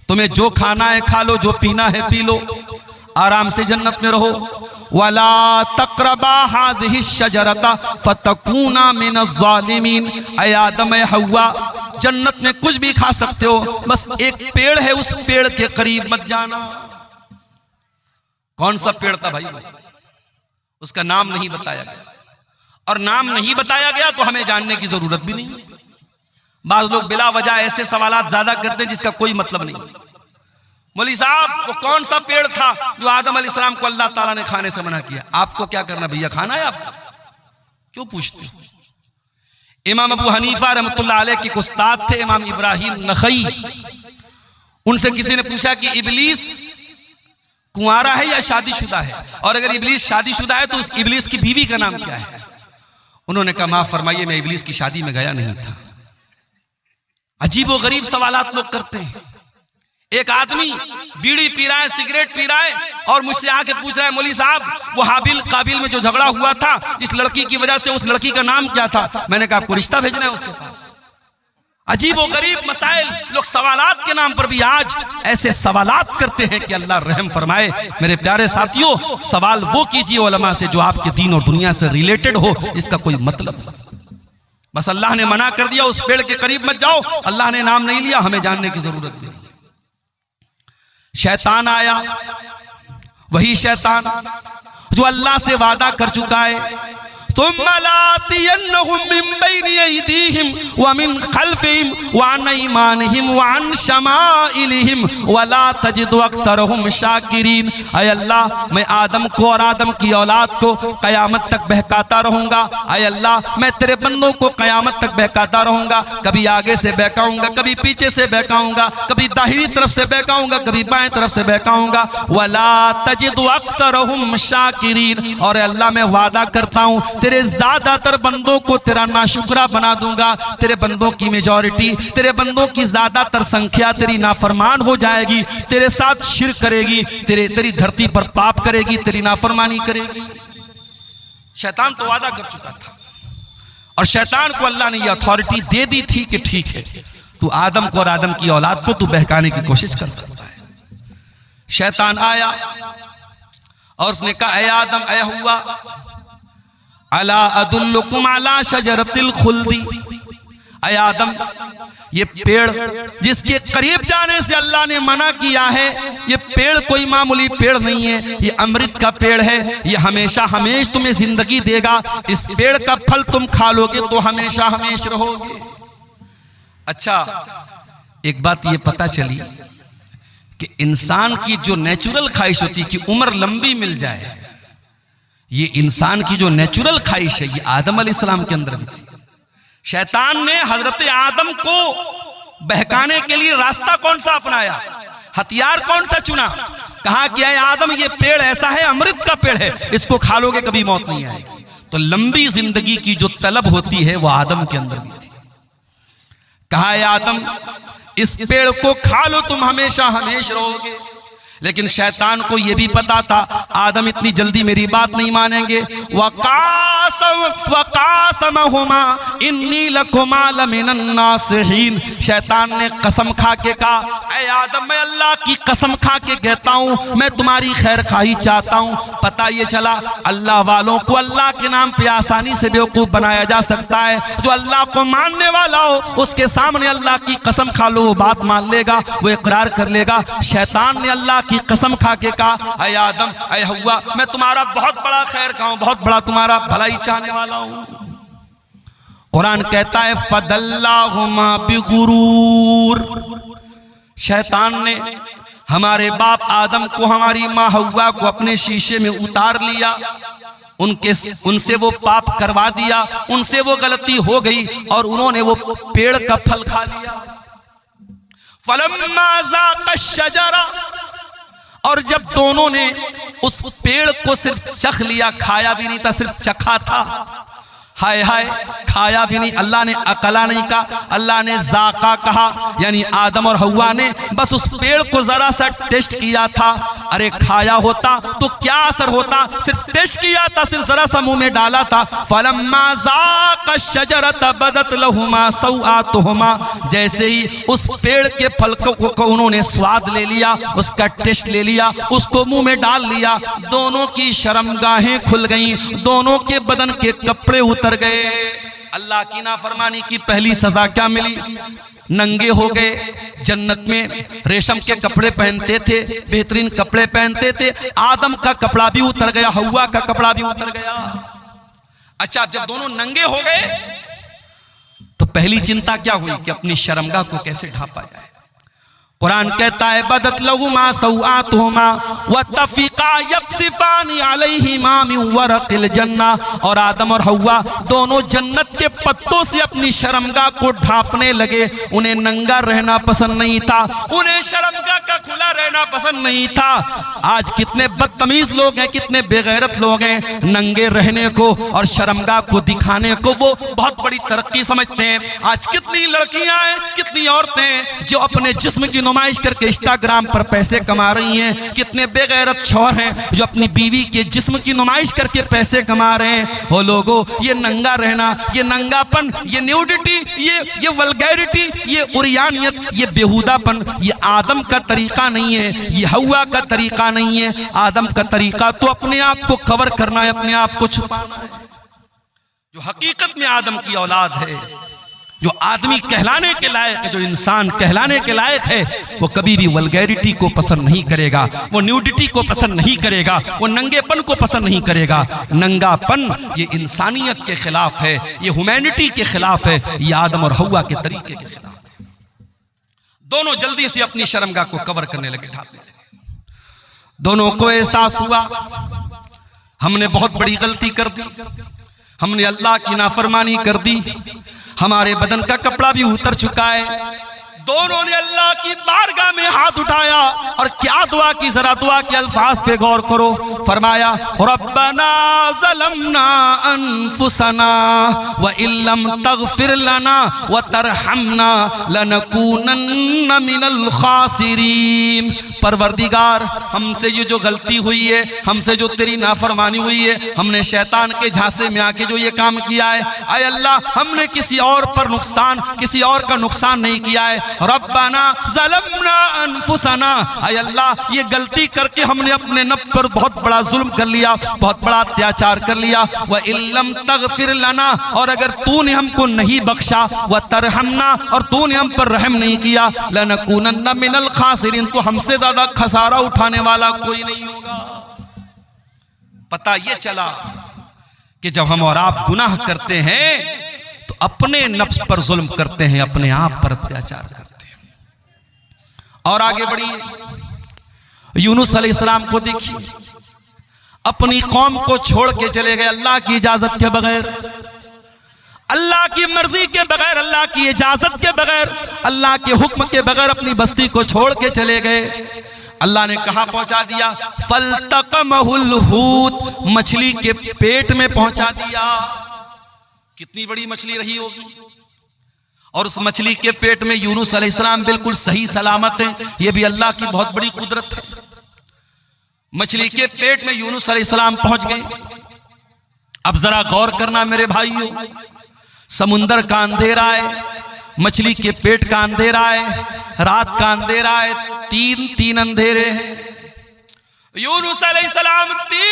तुम्हें जो खाना है खा लो, जो पीना है पी लो, आराम से जन्नत में रहो। वला तक़रबा हाज़िहि शजरता फतकूना मिनज़्ज़ालिमीन। ऐ आदम, ऐ हव्वा, जन्नत में कुछ भी खा सकते हो, बस एक पेड़ है, उस पेड़ के करीब मत जाना। कौन सा पेड़ था भाई? उसका नाम नहीं बताया गया, और नाम नहीं बताया गया तो हमें जानने की जरूरत भी नहीं। बाज लोग बिला वजह ऐसे सवालात ज्यादा करते हैं जिसका कोई मतलब नहीं। मौलवी साहब, वो कौन सा पेड़ था जो आदम अलैहिस्सलाम को अल्लाह ताला ने खाने से मना किया? आपको क्या करना भैया, खाना है आपको? क्यों पूछते? इमाम अबू हनीफा रहमतुल्लाह अलैह के उस्ताद थे इमाम इब्राहिम नखई। उनसे किसी ने पूछा कि इब्लीस कुंवारा है या शादीशुदा है, और अगर इब्लीस शादीशुदा है तो उस इब्लीस की बीवी का नाम क्या है? उन्होंने कहा, माफ फरमाइए, मैं इब्लीस की शादी में गया नहीं था। अजीब व गरीब सवालात लोग करते हैं। एक आदमी बीड़ी पी रहा है, सिगरेट पी रहा है, और मुझसे आके पूछ रहा है, मौलवी साहब, वो हाबिल काबिल में जो झगड़ा हुआ था, इस लड़की की वजह से, उस लड़की का नाम क्या था? मैंने कहा, आपको रिश्ता भेजना है उसके पास। अजीब व गरीब मसाइल, लोग सवालात के नाम पर भी आज ऐसे सवालात करते हैं कि अल्लाह रहम फरमाए। मेरे प्यारे साथियों, सवाल वो कीजिए उलमा से जो आपके दीन और दुनिया से रिलेटेड हो, इसका कोई मतलब। बस अल्लाह ने मना कर दिया, उस पेड़ के करीब मत जाओ, अल्लाह ने नाम नहीं लिया, हमें जानने की जरूरत नहीं। शैतान आया, वही शैतान जो अल्लाह से वादा कर चुका है, सुम्मा लातियन्नहुम मिन बैनि अयदीहिम व मिन खल्फिहिम व अन अयमानिहिम व अन शमाइलिहिम व ला तजिदु अक्सरहुम शाकिरीन। ऐ अल्लाह, मैं आदम को और आदम की औलाद को कयामत तक बहकाता रहूंगा। ऐ अल्लाह, मैं तेरे बंदों को कयामत तक बहकाता रहूंगा। कभी आगे से बहकाऊंगा, कभी पीछे से बहकाऊंगा, कभी दाहिनी तरफ से बहकाऊंगा, कभी बाएं तरफ से बहकाऊंगा। व ला तजिदु अक्सरहुम शाकिरीन। और अल्लाह, मैं वादा करता हूं तेरे ज्यादातर बंदों को तेरा नाशुक्रा बना दूंगा। तेरे बंदों की मेजॉरिटी, तेरे बंदों की ज्यादातर संख्या तेरी नाफरमान हो जाएगी, तेरे साथ शिर्क करेगी, तेरी धरती पर पाप करेगी, तेरी नाफरमानी करेगी। शैतान तो वादा कर चुका था, और शैतान को अल्लाह ने यह अथॉरिटी दे दी थी कि ठीक है, तू आदम को और आदम की औलाद को तू बहकाने की कोशिश कर सकता है। शैतान आया और उसने कहा, ऐ आदम, ऐ हुआ, अला अदुल्लुकुम अला शजरतिल खुल्दी। ऐ आदम, ये पेड़ जिसके करीब जाने से अल्लाह ने मना किया है, ये पेड़ कोई मामूली पेड़ नहीं है, ये अमृत का पेड़ है, ये हमेशा हमेश तुम्हें जिंदगी देगा। इस पेड़ का फल तुम खा लोगे तो हमेशा हमेश रहोगे। अच्छा, एक बात ये पता चली कि इंसान की जो नेचुरल ख्वाहिश होती है कि उम्र लंबी मिल जाए, ये इंसान की जो नेचुरल ख्वाहिश है, ये आदम अलैहिस्सलाम के अंदर भी थी। शैतान ने हजरत आदम को बहकाने के लिए रास्ता कौन सा अपनाया, हथियार कौन सा चुना? कहा कि ऐ आदम, ये पेड़ ऐसा है, अमृत का पेड़ है, इसको खा लोगे कभी मौत नहीं आएगी। तो लंबी जिंदगी की जो तलब होती है वो आदम के अंदर भी थी। कहा, ऐ आदम, इस पेड़ को खा लो, तुम हमेशा हमेश रहोगे। लेकिन शैतान को यह भी पता था आदम इतनी जल्दी मेरी बात नहीं मानेंगे। वक़ासमहुमा इन्नी लकुमा लमिनन नासिहीन। शैतान ने कसम खा के कहा, ऐ आदम मैं अल्लाह की कसम खा के कहता हूँ मैं तुम्हारी खैर खाई चाहता हूँ। पता ये चला अल्लाह वालों को अल्लाह के नाम पे आसानी से बेवकूफ़ बनाया जा सकता है। जो अल्लाह को मानने वाला हो उसके सामने अल्लाह की कसम खा लो, वो बात मान लेगा, वो इकरार कर लेगा। शैतान ने अल्लाह की कसम खा के कहा, ऐ आदम ऐ हव्वा मैं तुम्हारा बहुत बड़ा खैर खाऊं, बहुत बड़ा तुम्हारा भलाई चाहने वाला हूं। कुरान कहता है फदल्लाहुमा बिगुरूर। शैतान ने हमारे बाप आदम को, हमारी माँ हव्वा को अपने शीशे में उतार लिया, उनसे वो पाप करवा दिया, उनसे वो गलती हो गई और उन्होंने वो पेड़ का फल खा लिया। फलम्मा ज़ाक़ा शजरा, और जब दोनों ने उस पेड़ को सिर्फ चख लिया, खाया भी नहीं था, सिर्फ चखा था। हाय हाय, खाया भी नहीं, अल्लाह ने अकला नहीं कहा, अल्लाह ने जाका कहा, यानी आदम और हव्वा ने बस उस पेड़ को जरा सा टेस्ट किया था। अरे खाया होता तो क्या असर होता, सिर्फ टेस्ट किया था, सिर्फ जरा सा मुंह में डाला था। फलम्मा ज़ाक़ा शजरत बदत लहुमा सौआतुहुमा, जैसे ही उस पेड़ के फल को उन्होंने स्वाद ले लिया, उसका टेस्ट ले लिया, उसको मुंह में डाल लिया, दोनों की शर्मगाहें खुल गईं, दोनों के बदन के कपड़े उतर गए। अल्लाह की नाफरमानी की पहली सजा क्या मिली? नंगे हो गए। जन्नत में रेशम के कपड़े पहनते थे, बेहतरीन कपड़े पहनते थे, आदम का कपड़ा भी उतर गया, हव्वा का कपड़ा भी उतर गया। अच्छा, जब दोनों नंगे हो गए तो पहली चिंता क्या हुई कि अपनी शर्मगाह को कैसे ढांपा जाए। कुरान कहता है बदत लहुमा सौआतुहुमा वतफिका यक्सिफानी अलैहिमा मिन वरक़िल जन्ना, और आदम और हव्वा दोनों जन्नत के पत्तों से अपनी शर्मगाह को ढांपने लगे। उन्हें नंगा रहना पसंद नहीं था, उन्हें शर्मगाह का खुला रहना पसंद नहीं था। आज कितने बदतमीज लोग हैं, कितने बेगैरत लोग हैं, नंगे रहने को और शर्मगाह को दिखाने को वो बहुत बड़ी तरक्की समझते हैं। आज कितनी लड़कियां हैं, कितनी औरतें हैं जो अपने जिस्म की नुमाइश करके इंस्टाग्राम पर पैसे कमा रही हैं। कितने बेगैरत शौहर हैं जो अपनी बीवी के जिस्म की नुमाइश करके पैसे कमा रहे हैं। वो लोगों, ये नंगा रहना, ये नंगापन, ये न्यूडिटी, ये वल्गैरिटी, ये उरियानियत, ये बेहुदापन, ये आदम का तरीका नहीं है, ये हव्वा का तरीका नहीं है। आदम का तरीका तो अपने आप को कवर करना है, अपने आप को छुपाना है। जो हकीकत में आदम की औलाद है, जो आदमी कहलाने के लायक है, जो इंसान कहलाने के लायक है, वो कभी भी वल्गैरिटी को पसंद नहीं करेगा, वो न्यूडिटी को पसंद नहीं करेगा, वो नंगेपन को पसंद नहीं करेगा। नंगापन ये इंसानियत के खिलाफ है, ये ह्यूमैनिटी के खिलाफ है, ये आदम और हव्वा के तरीके के खिलाफ है। दोनों जल्दी से अपनी शर्मगाह को कवर करने लगे, ढांपने लगे। दोनों को एहसास हुआ हमने बहुत बड़ी गलती कर दी, हमने अल्लाह की नाफरमानी कर दी, हमारे बदन का कपड़ा भी उतर चुका है। दोनों ने अल्लाह की बारगाह में हाथ उठाया और क्या दुआ की, जरा दुआ के अल्फाज पे गौर करो। फरमाया रब्बना ज़लमना अनफुसना व इल्लम तगफिर लना व तरहमना लनकूनन्ना मिनल खासिरीन। परवरदिगार, हमसे ये जो गलती हुई है, हमसे जो तेरी नाफरमानी हुई है, हमने शैतान के झांसे में आके जो ये काम किया है, आए अल्लाह हमने किसी और पर नुकसान, किसी और का नुकसान नहीं किया है। रब्बाना ज़लमना अनफुसना, आए अल्लाह ये गलती करके हमने अपने नफ्स पर बहुत बड़ा जुल्म कर लिया, बहुत बड़ा अत्याचार कर लिया। व इल्लम तगफिर लना, और अगर तूने हमको नहीं बख्शा, व तरहमना, और तूने हम पर रहम नहीं किया, लनकूनन्ना मिनल खासिरीन, तो हमसे ज्यादा खसारा उठाने वाला कोई नहीं होगा। पता ये चला कि जब हम और आप गुनाह करते हैं तो अपने नफ्स पर जुल्म करते हैं, अपने आप पर अत्याचार करते हैं। और आगे बढ़िए, यूनुस अलैहिस्सलाम को देखिए, अपनी कौम को छोड़ के चले गए अल्लाह की इजाजत के बगैर, अल्लाह की मर्जी के बगैर, अल्लाह की इजाजत के बगैर, अल्लाह के हुक्म के बगैर अपनी बस्ती को छोड़ के चले गए। अल्लाह ने कहां पहुंचा दिया? फल्तकमहुल हूत, मछली के पेट में पहुंचा दिया। कितनी बड़ी मछली रही होगी, और उस मछली के पेट में यूनुस अलैहिस्सलाम बिल्कुल सही सलामत हैं। यह भी अल्लाह की बहुत बड़ी कुदरत है। मछली के पेट में यूनुस अलैहिस्सलाम पहुंच गए अब जरा गौर करना मेरे भाइयों, समुंदर का अंधेरा है, मछली के पेट का अंधेरा है, रात का अंधेरा है, तीन अंधेरे हैं। यूनुस अलैहिस्सलाम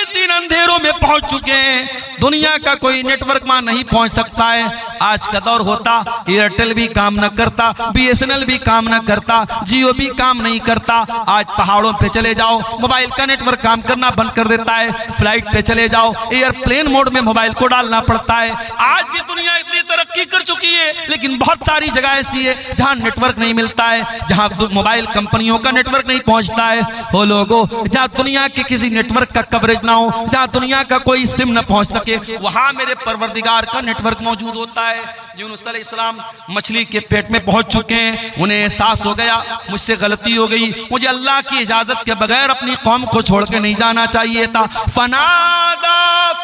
तीन अंधेरों में पहुंच चुके हैं। दुनिया का कोई नेटवर्क वहां नहीं पहुंच सकता है। आज का दौर होता, एयरटेल भी काम न करता, BSNL भी काम न करता, जियो भी काम नहीं करता। आज पहाड़ों पे चले जाओ, मोबाइल का नेटवर्क काम करना बंद कर देता है। फ्लाइट पे चले जाओ, एयरप्लेन मोड में मोबाइल को डालना पड़ता है। आज भी दुनिया इतनी तरक्की कर चुकी है, लेकिन बहुत सारी जगह ऐसी है जहां नेटवर्क नहीं मिलता है, जहां मोबाइल कंपनियों का नेटवर्क नहीं पहुंचता है। हो लोगों, जहां दुनिया के किसी नेटवर्क का कवरेज ना हो, जहां दुनिया का कोई सिम न पहुंच सके, वहां मेरे परवरदिगार का नेटवर्क मौजूद होता है। यूनुस अलैहिस्सलाम मछली के पेट में पहुंच चुके हैं। उन्हें एहसास हो गया, मुझसे गलती हो गई, मुझे अल्लाह की इजाजत के बगैर अपनी कौम को छोड़ के नहीं जाना चाहिए था। फनादा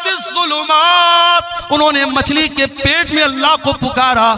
फिस्सुलुमात, उन्होंने मछली के पेट में अल्लाह को पुकारा।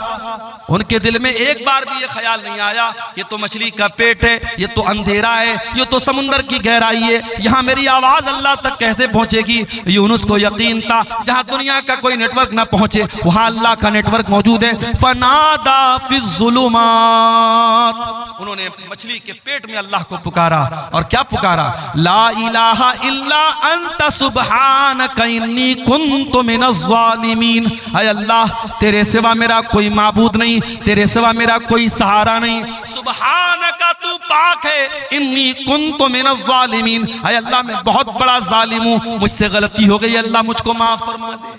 उनके दिल में एक बार भी ये ख्याल नहीं आया ये तो मछली का पेट है, ये तो अंधेरा है, ये तो समुंदर की गहराई है, यहाँ मेरी आवाज अल्लाह तक कैसे पहुंचेगी। यूनुस को यकीन था जहाँ दुनिया का कोई नेटवर्क ना पहुंचे वहां अल्लाह का नेटवर्क मौजूद है। फनादा फिस्सुलुमात, उन्होंने मछली के पेट में अल्लाह को पुकारा। और क्या पुकारा? ला इलाहा इल्ला अंता सुब्हानका इन्नी कुन्तु मिनज़्ज़ालिमीन। ऐ अल्लाह, तेरे सिवा मेरा कोई माबूद नहीं, तेरे सिवा मेरा कोई सहारा नहीं। सुब्हानका, तू पाक है। इन्नी कुन्तु मिनज़्ज़ालिमीन, ऐ अल्लाह मैं बहुत बड़ा जालिम हूं, मुझसे गलती हो गई, अल्लाह मुझको माफ फरमा दे।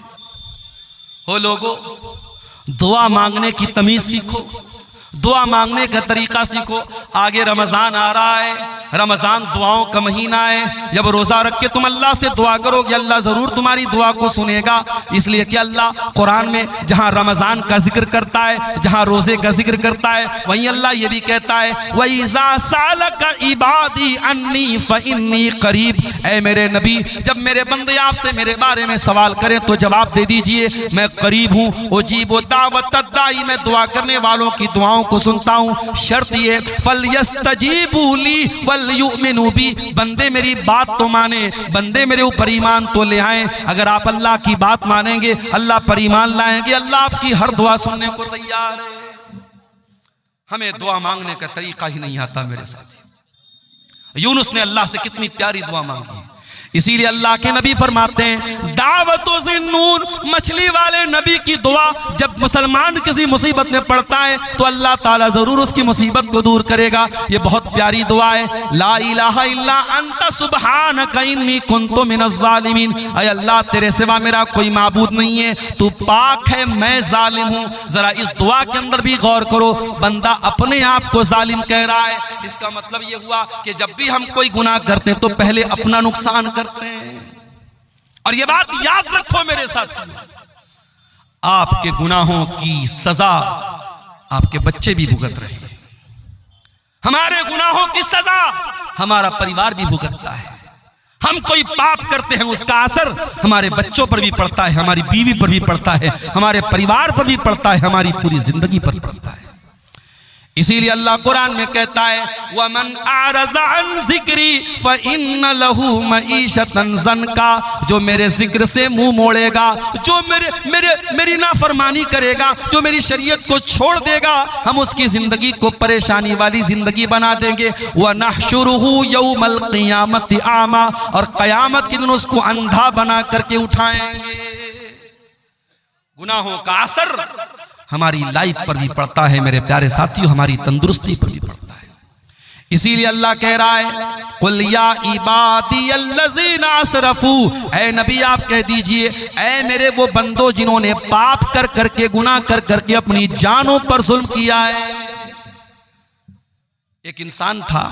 हो लोगों, दुआ मांगने की तमीज सीखो, दुआ मांगने का तरीका सीखो। आगे रमजान आ रहा है, रमजान दुआओं का महीना है। जब रोजा रख के तुम अल्लाह से दुआ करोगे, अल्लाह जरूर तुम्हारी दुआ को सुनेगा। इसलिए कि अल्लाह कुरान में जहां रमजान का जिक्र करता है, जहां रोजे का जिक्र करता है, वहीं अल्लाह ये भी कहता है वइज़ा सालका इबादी अन्नी फइन्नी करीब। ऐ मेरे नबी, जब मेरे बंदे आपसे मेरे बारे में सवाल करें तो जवाब दे दीजिए, मैं करीब हूँ। उजीबु दावतद दाई, मैं दुआ करने वालों की दुआओं को सुनता हूं। शर्त ये फलयस्तजीबू ली वलयुमिनू बी, बंदे मेरी बात तो माने, बंदे मेरे ऊपर ईमान तो ले आए। अगर आप अल्लाह की बात मानेंगे, अल्लाह पर ईमान लाएंगे, अल्लाह आपकी हर दुआ सुनने को तैयार है। हमें दुआ मांगने का तरीका ही नहीं आता मेरे साथी। यूनुस ने अल्लाह से कितनी प्यारी दुआ मांगी, इसीलिए अल्लाह के नबी फरमाते हैं दावतो ज़िन्नून, मछली वाले नबी की दुआ जब मुसलमान किसी मुसीबत में पड़ता है तो अल्लाह ताला जरूर उसकी मुसीबत को दूर करेगा। ये बहुत प्यारी दुआ है। ला इलाहा इल्ला अंता सुब्हानका इन्नी कुन्तु मिनज़्ज़ालिमीन, ऐ अल्लाह तेरे सिवा मेरा कोई माबूद नहीं है, तू पाक है, मैं जालिम हूँ। जरा इस दुआ के अंदर भी गौर करो, बंदा अपने आप को जालिम कह रहा है। इसका मतलब ये हुआ कि जब भी हम कोई गुनाह करते हैं तो पहले अपना नुकसान करते हैं। और ये बात याद रखो मेरे साथ, आपके गुनाहों की सजा आपके बच्चे भी भुगत रहे हैं, हमारे गुनाहों की सजा हमारा परिवार भी भुगतता है। हम कोई पाप करते हैं उसका असर हमारे बच्चों पर भी पड़ता है, हमारी बीवी पर भी पड़ता है, हमारे परिवार पर भी पड़ता है, हमारी पूरी जिंदगी पर पड़ता है। इसीलिए अल्लाह कुरान में कहता है वमन आरज़ा अन ज़िक्री फ़इन्न लहू मईशतन ज़नका, जो मेरे जिक्र से मुंह मोड़ेगा, जो मेरी नाफरमानी करेगा, जो मेरी शरीयत को छोड़ देगा, हम उसकी जिंदगी को परेशानी वाली जिंदगी बना देंगे। व नहशुरुहु यौमल क़ियामति आमा, और क़यामत के दिन उसको अंधा बना करके उठाएंगे। गुनाहों का असर हमारी लाइफ पर भी पड़ता है मेरे प्यारे साथियों, हमारी तंदुरुस्ती पर भी पड़ता है। इसीलिए अल्लाह कह रहा है कुल या इबादी अल्लज़ीना असरफू, ऐ नबी आप कह दीजिए ऐ मेरे वो बंदो जिन्होंने पाप कर करके, गुनाह कर करके अपनी जानों पर जुल्म किया है। एक इंसान था,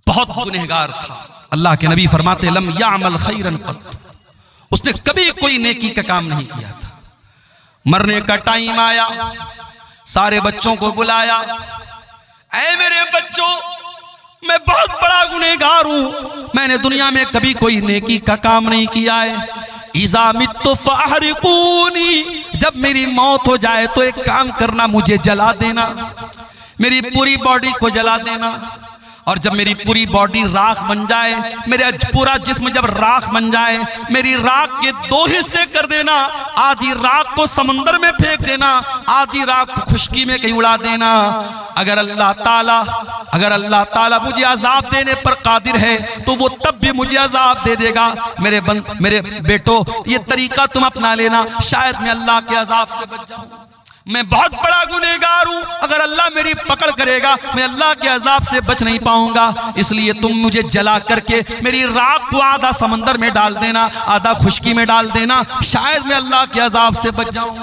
बहुत गुनहगार था। अल्लाह के नबी फरमाते लम यामल खैरन क़त्त, उसने कभी कोई नेकी का काम नहीं किया था। मरने का टाइम आया, सारे बच्चों को बुलाया, ऐ मेरे बच्चों मैं बहुत बड़ा गुनहगार हूं, मैंने दुनिया में कभी कोई नेकी का काम नहीं किया है। इज़ा मित्तु फ़अहरिक़ूनी, जब मेरी मौत हो जाए तो एक काम करना, मुझे जला देना, मेरी पूरी बॉडी को जला देना। और जब मेरी पूरी बॉडी राख बन जाए, मेरा पूरा जिस्म जब राख बन जाए, मेरी राख के दो हिस्से कर देना, आधी राख को समंदर में फेंक देना, आधी राख को खुशकी में कहीं उड़ा देना। अगर अल्लाह ताला मुझे अजाब देने पर कादिर है तो वो तब भी मुझे अजाब दे देगा। मेरे बेटो, ये तरीका तुम अपना लेना, शायद मैं अल्लाह के अजाब से बच जाऊं। मैं बहुत बड़ा गुनहगार हूं, अगर अल्लाह मेरी पकड़ करेगा मैं अल्लाह के अजाब से बच नहीं पाऊंगा। इसलिए तुम मुझे जला करके मेरी राख को आधा समंदर में डाल देना, आधा खुशकी में डाल देना, शायद मैं अल्लाह के अजाब से बच जाऊं।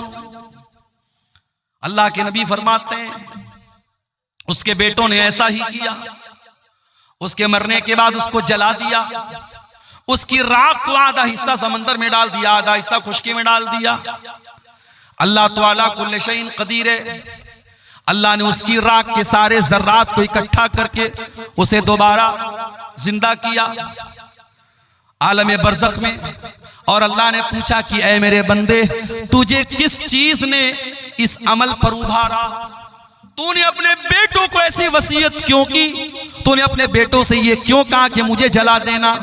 अल्लाह के नबी फरमाते हैं उसके बेटों ने ऐसा ही किया। उसके मरने के बाद उसको जला दिया, उसकी राख को आधा हिस्सा समंदर में डाल दिया, आधा हिस्सा खुशकी में डाल दिया। अल्लाह ताला कुल्ले शैइन कदीर है। अल्लाह ने उसकी राख के सारे जर्रात को इकट्ठा करके उसे दोबारा जिंदा किया आलम बरज़ख में। और अल्लाह ने पूछा कि ऐ मेरे बंदे, तुझे किस चीज ने इस अमल पर उभारा? तूने अपने बेटों को ऐसी वसीयत क्यों की? तूने अपने बेटों से ये क्यों कहा कि मुझे जला देना?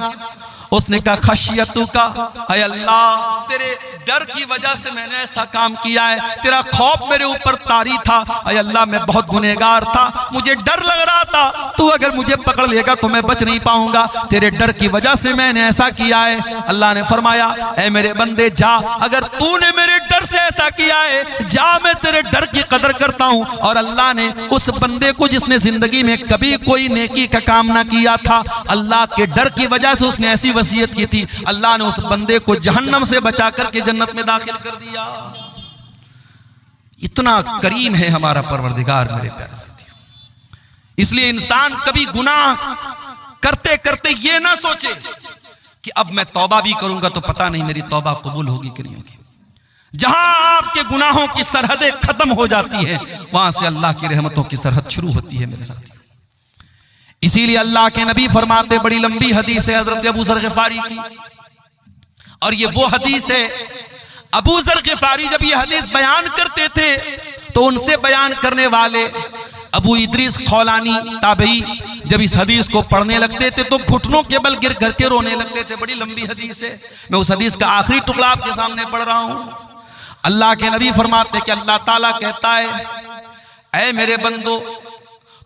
उसने कहा खशियतु का, ऐ अल्लाह तेरे डर की वजह से मैंने ऐसा काम किया है, तेरा खौफ मेरे ऊपर तारी था। ऐ अल्लाह मैं बहुत गुनहगार था, मुझे डर लग रहा था तू अगर मुझे पकड़ लेगा तो मैं बच नहीं पाऊंगा, तेरे डर की वजह से मैंने ऐसा किया है। अल्लाह ने फरमाया ऐ मेरे बंदे जा, अगर तूने मेरे डर से ऐसा किया है जा, मैं तेरे डर की कदर करता हूं। और अल्लाह ने उस बंदे को जिसने जिंदगी में कभी कोई नेकी का काम ना किया था, अल्लाह के डर की वजह से उसने ऐसी वसीयत की थी, अल्लाह ने उस बंदे को जहन्नम से बचा करके जन्नत में दाखिल कर दिया। इतना करीम है हमारा परवरदिगार मेरे प्यारे साथियों। इसलिए इंसान कभी गुनाह करते करते ये ना सोचे कि अब मैं तौबा भी करूंगा तो पता नहीं मेरी तौबा कबूल होगी कि नहीं होगी। जहां आपके गुनाहों की सरहदें खत्म हो जाती हैं, वहां से अल्लाह की रहमतों की सरहद शुरू होती है मेरे साथियों। इसीलिए अल्लाह के नबी फरमाते, बड़ी लंबी हदीस है हजरत अबू ज़र ग़िफ़ारी की, और ये वो हदीस है, अबू ज़र ग़िफ़ारी जब ये हदीस बयान करते थे तो उनसे बयान करने वाले अबू इद्रीस खौलानी ताबई जब इस हदीस को पढ़ने लगते थे तो घुटनों के बल गिर करके रोने लगते थे। बड़ी लंबी हदीस है, मैं उस हदीस का आखिरी टुकड़ा आपके सामने पढ़ रहा हूं। अल्लाह के नबी फरमाते कि अल्लाह ताला कहता है, ऐ मेरे बंदो,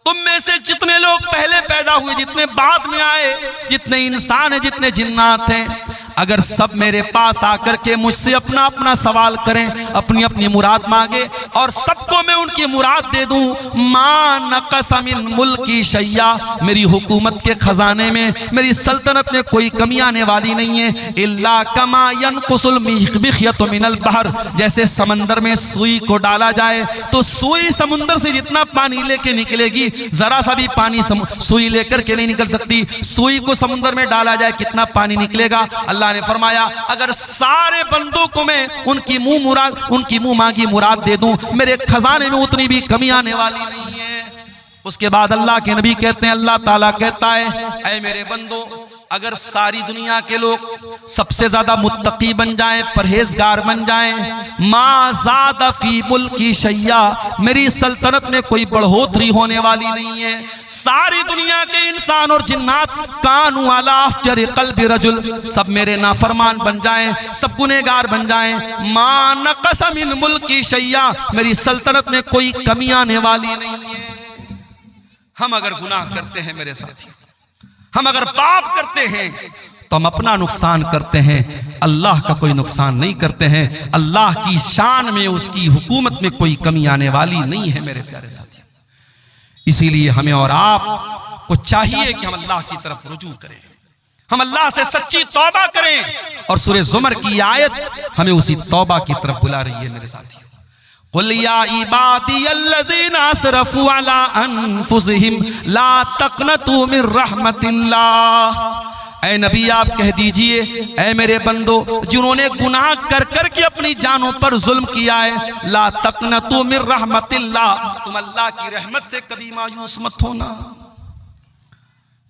तुम में से जितने लोग पहले पैदा हुए, जितने बाद में आए, जितने इंसान हैं, जितने जिन्नात हैं, अगर सब मेरे पास आकर के मुझसे अपना अपना सवाल करें, अपनी अपनी मुराद मांगे और सबको मैं उनकी मुराद दे दूं, मा नक़स मिन मुल्की शैया, मेरी हुकूमत के खजाने में, मेरी सल्तनत में कोई कमी आने वाली नहीं है। इल्ला कमा यनकुसुल मिख्यतु मिनल बहर, जैसे समंदर में सुई को डाला जाए तो सुई समुंदर से जितना पानी लेके निकलेगी, जरा सा भी पानी सुई लेकर के नहीं निकल सकती। सुई को समुद्र में डाला जाए कितना पानी निकलेगा? अल्लाह ने फरमाया अगर सारे बंदों को मैं उनकी मुंह मांगी मुराद दे दूं, मेरे खजाने में उतनी भी कमी आने वाली नहीं है। उसके बाद अल्लाह के नबी कहते हैं, अल्लाह ताला कहता है, ऐ मेरे बंदो, अगर सारी दुनिया के लोग सबसे ज्यादा मुत्तकी बन जाएं, परहेजगार बन जाएं, मा ज़ादा फी मुल्की शैया, मेरी सल्तनत में कोई बढ़ोतरी होने वाली नहीं है। सारी दुनिया के इंसान और जिन्नात कानू अला अफ़जर क़ल्बि रजुल, सब मेरे नाफरमान बन जाएं, सब गुनहगार बन जाएं, मा नक़स मिन मुल्की शैया, मेरी सल्तनत में कोई कमी आने वाली नहीं है। हम अगर गुनाह करते हैं मेरे साथियों, हम अगर पाप करते हैं तो हम अपना नुकसान करते हैं, अल्लाह का कोई नुकसान नहीं करते हैं। अल्लाह की शान में, उसकी हुकूमत में कोई कमी आने वाली नहीं है मेरे प्यारे साथियों। इसीलिए हमें और आप को चाहिए कि हम अल्लाह की तरफ रुजू करें, हम अल्लाह से सच्ची तौबा करें, और सूरह ज़ुमर की आयत हमें उसी तौबा की तरफ बुला रही है मेरे साथियों। कुल या इबादियल्लज़ीना असरफ़ू अला अनफुसिहिम ला तक़नतू मिन रहमतिल्लाह, ऐ नबी आप कह दीजिए, ऐ मेरे बंदो जिन्होंने गुनाह कर कर के अपनी जानों पर जुल्म किया है, ला तक़नतू मिन रहमतिल्लाह, तुम अल्लाह की रहमत से कभी मायूस मत होना।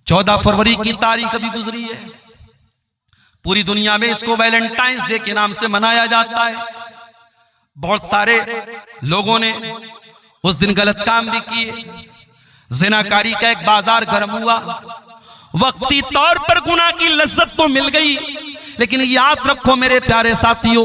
14 फरवरी की तारीख अभी गुजरी है, पूरी दुनिया में इसको वैलेंटाइंस डे के नाम से मनाया जाता है। बहुत सारे लोगों ने उस दिन गलत काम भी किए, जिनाकारी का एक बाजार गर्म हुआ, वक्ती तौर पर गुनाह की लज्जत तो मिल गई, लेकिन याद रखो मेरे प्यारे साथियों,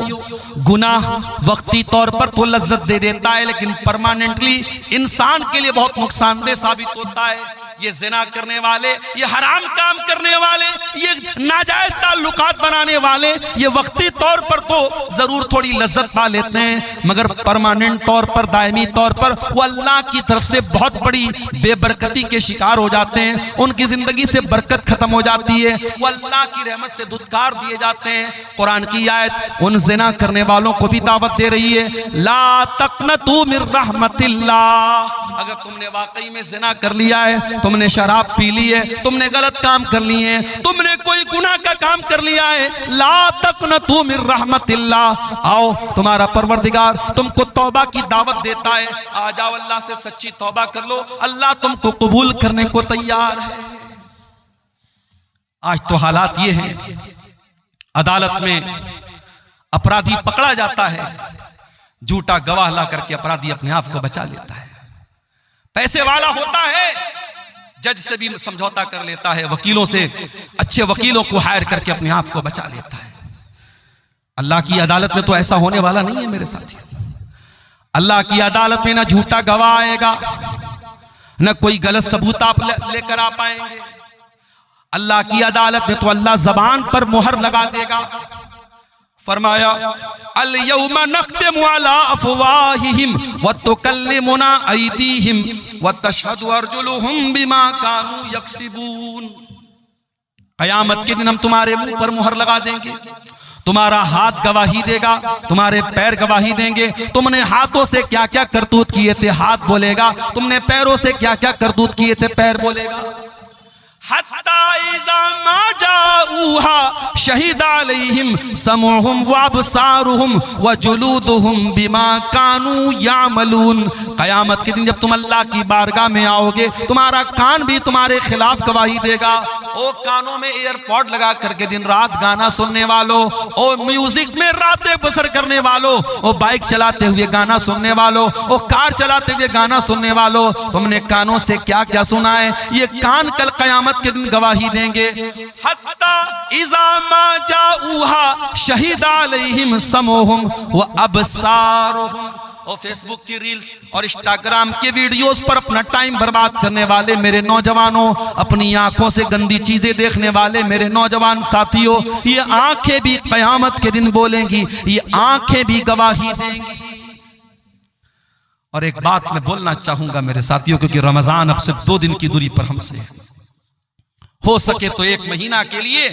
गुनाह वक्ती तौर पर तो लज्जत दे देता है, लेकिन परमानेंटली इंसान के लिए बहुत नुकसानदेह साबित होता है। ये जिना करने वाले, ये हराम काम करने वाले, ये नाजायज ताल्लुकात बनाने वाले, ये वक्ती तौर पर तो जरूर थोड़ी लज्जत पा लेते हैं, मगर परमानेंट तौर पर, दायमी तौर पर वो अल्लाह की तरफ से बहुत बड़ी बेबरकती के शिकार हो जाते हैं। उनकी जिंदगी से बरकत खत्म हो जाती है, वो अल्लाह की रहमत से धुतकार दिए जाते हैं। कुरान की आयत उन जिना करने वालों को भी दावत दे रही है, ला तक़नतू मिर रहमतिल्लाह। अगर तुमने वाकई में जिना कर लिया है, तुमने शराब पी ली है, तुमने गलत काम कर लिए हैं, तुमने कोई गुनाह का काम कर लिया है, ला तक़नतू मिर रहमतिल्लाह, आओ तुम्हारा परवरदिगार तुमको तौबा की दावत देता है, आ जाओ अल्लाह से सच्ची तौबा कर लो, अल्लाह तुमको कबूल करने को तैयार है। आज तो हालात ये हैं, अदालत में अपराधी पकड़ा जाता है, झूठा गवाह ला करके अपराधी अपने आप को बचा लेता है। पैसे वाला होता है, जज से भी समझौता कर लेता है, वकीलों से, अच्छे वकीलों को हायर करके अपने आप को बचा लेता है। अल्लाह की अदालत में तो ऐसा होने वाला नहीं है मेरे साथी। अल्लाह की अदालत में ना झूठा गवाह आएगा, न कोई गलत सबूत आप लेकर आ पाएंगे। अल्लाह की अदालत में तो अल्लाह जबान पर मुहर लगा देगा। फरमाया अल यौमा नख्तिमु अला अफवाहिहिम व तुकल्लिमुना अयदीहिम व तशहदु अर्जुलुहुम बिमा कानू यक्सिबून। कयामत के दिन हम तुम्हारे मुंह पर मुहर लगा देंगे, तुम्हारा हाथ गवाही देगा, तुम्हारे पैर गवाही देंगे। तुमने हाथों से क्या क्या करतूत किए थे, हाथ बोलेगा, तुमने पैरों से क्या क्या करतूत किए थे, पैर बोलेगा। हत्ता इज़ा मा जाऊहा शहीदा अलैहिम समउहुम व अबसारुहुम व जुलूदुहुम बिमा कानू यामलून। कयामत के दिन जब तुम अल्लाह की बारगाह में आओगे, तुम्हारा कान भी तुम्हारे खिलाफ गवाही देगा। ओ कानों में एयरपॉड लगा करके दिन रात गाना सुनने वालों, ओ म्यूजिक में रातें बसर करने वालों, ओ बाइक चलाते हुए गाना सुनने वालों, ओ कार चलाते हुए गाना सुनने वालों, तुमने कानों से क्या क्या सुना है, ये कान कल कयामत के दिन गवाही देंगे। हत्ता इज़ा मा जाऊहा शहीदा अलैहिम समउहुम व अबसारुहुम। और फेसबुक की रील्स और इंस्टाग्राम के वीडियोस पर अपना टाइम बर्बाद करने वाले मेरे नौजवानों, अपनी आंखों से गंदी चीजें देखने वाले मेरे नौजवान साथियों, ये आंखें भी कयामत के दिन बोलेंगी, ये आंखें भी गवाही देंगी। और एक बात मैं बोलना चाहूंगा मेरे साथियों, क्योंकि रमजान अब सिर्फ 2 दिन की दूरी पर हमसे, हो सके तो 1 महीना के लिए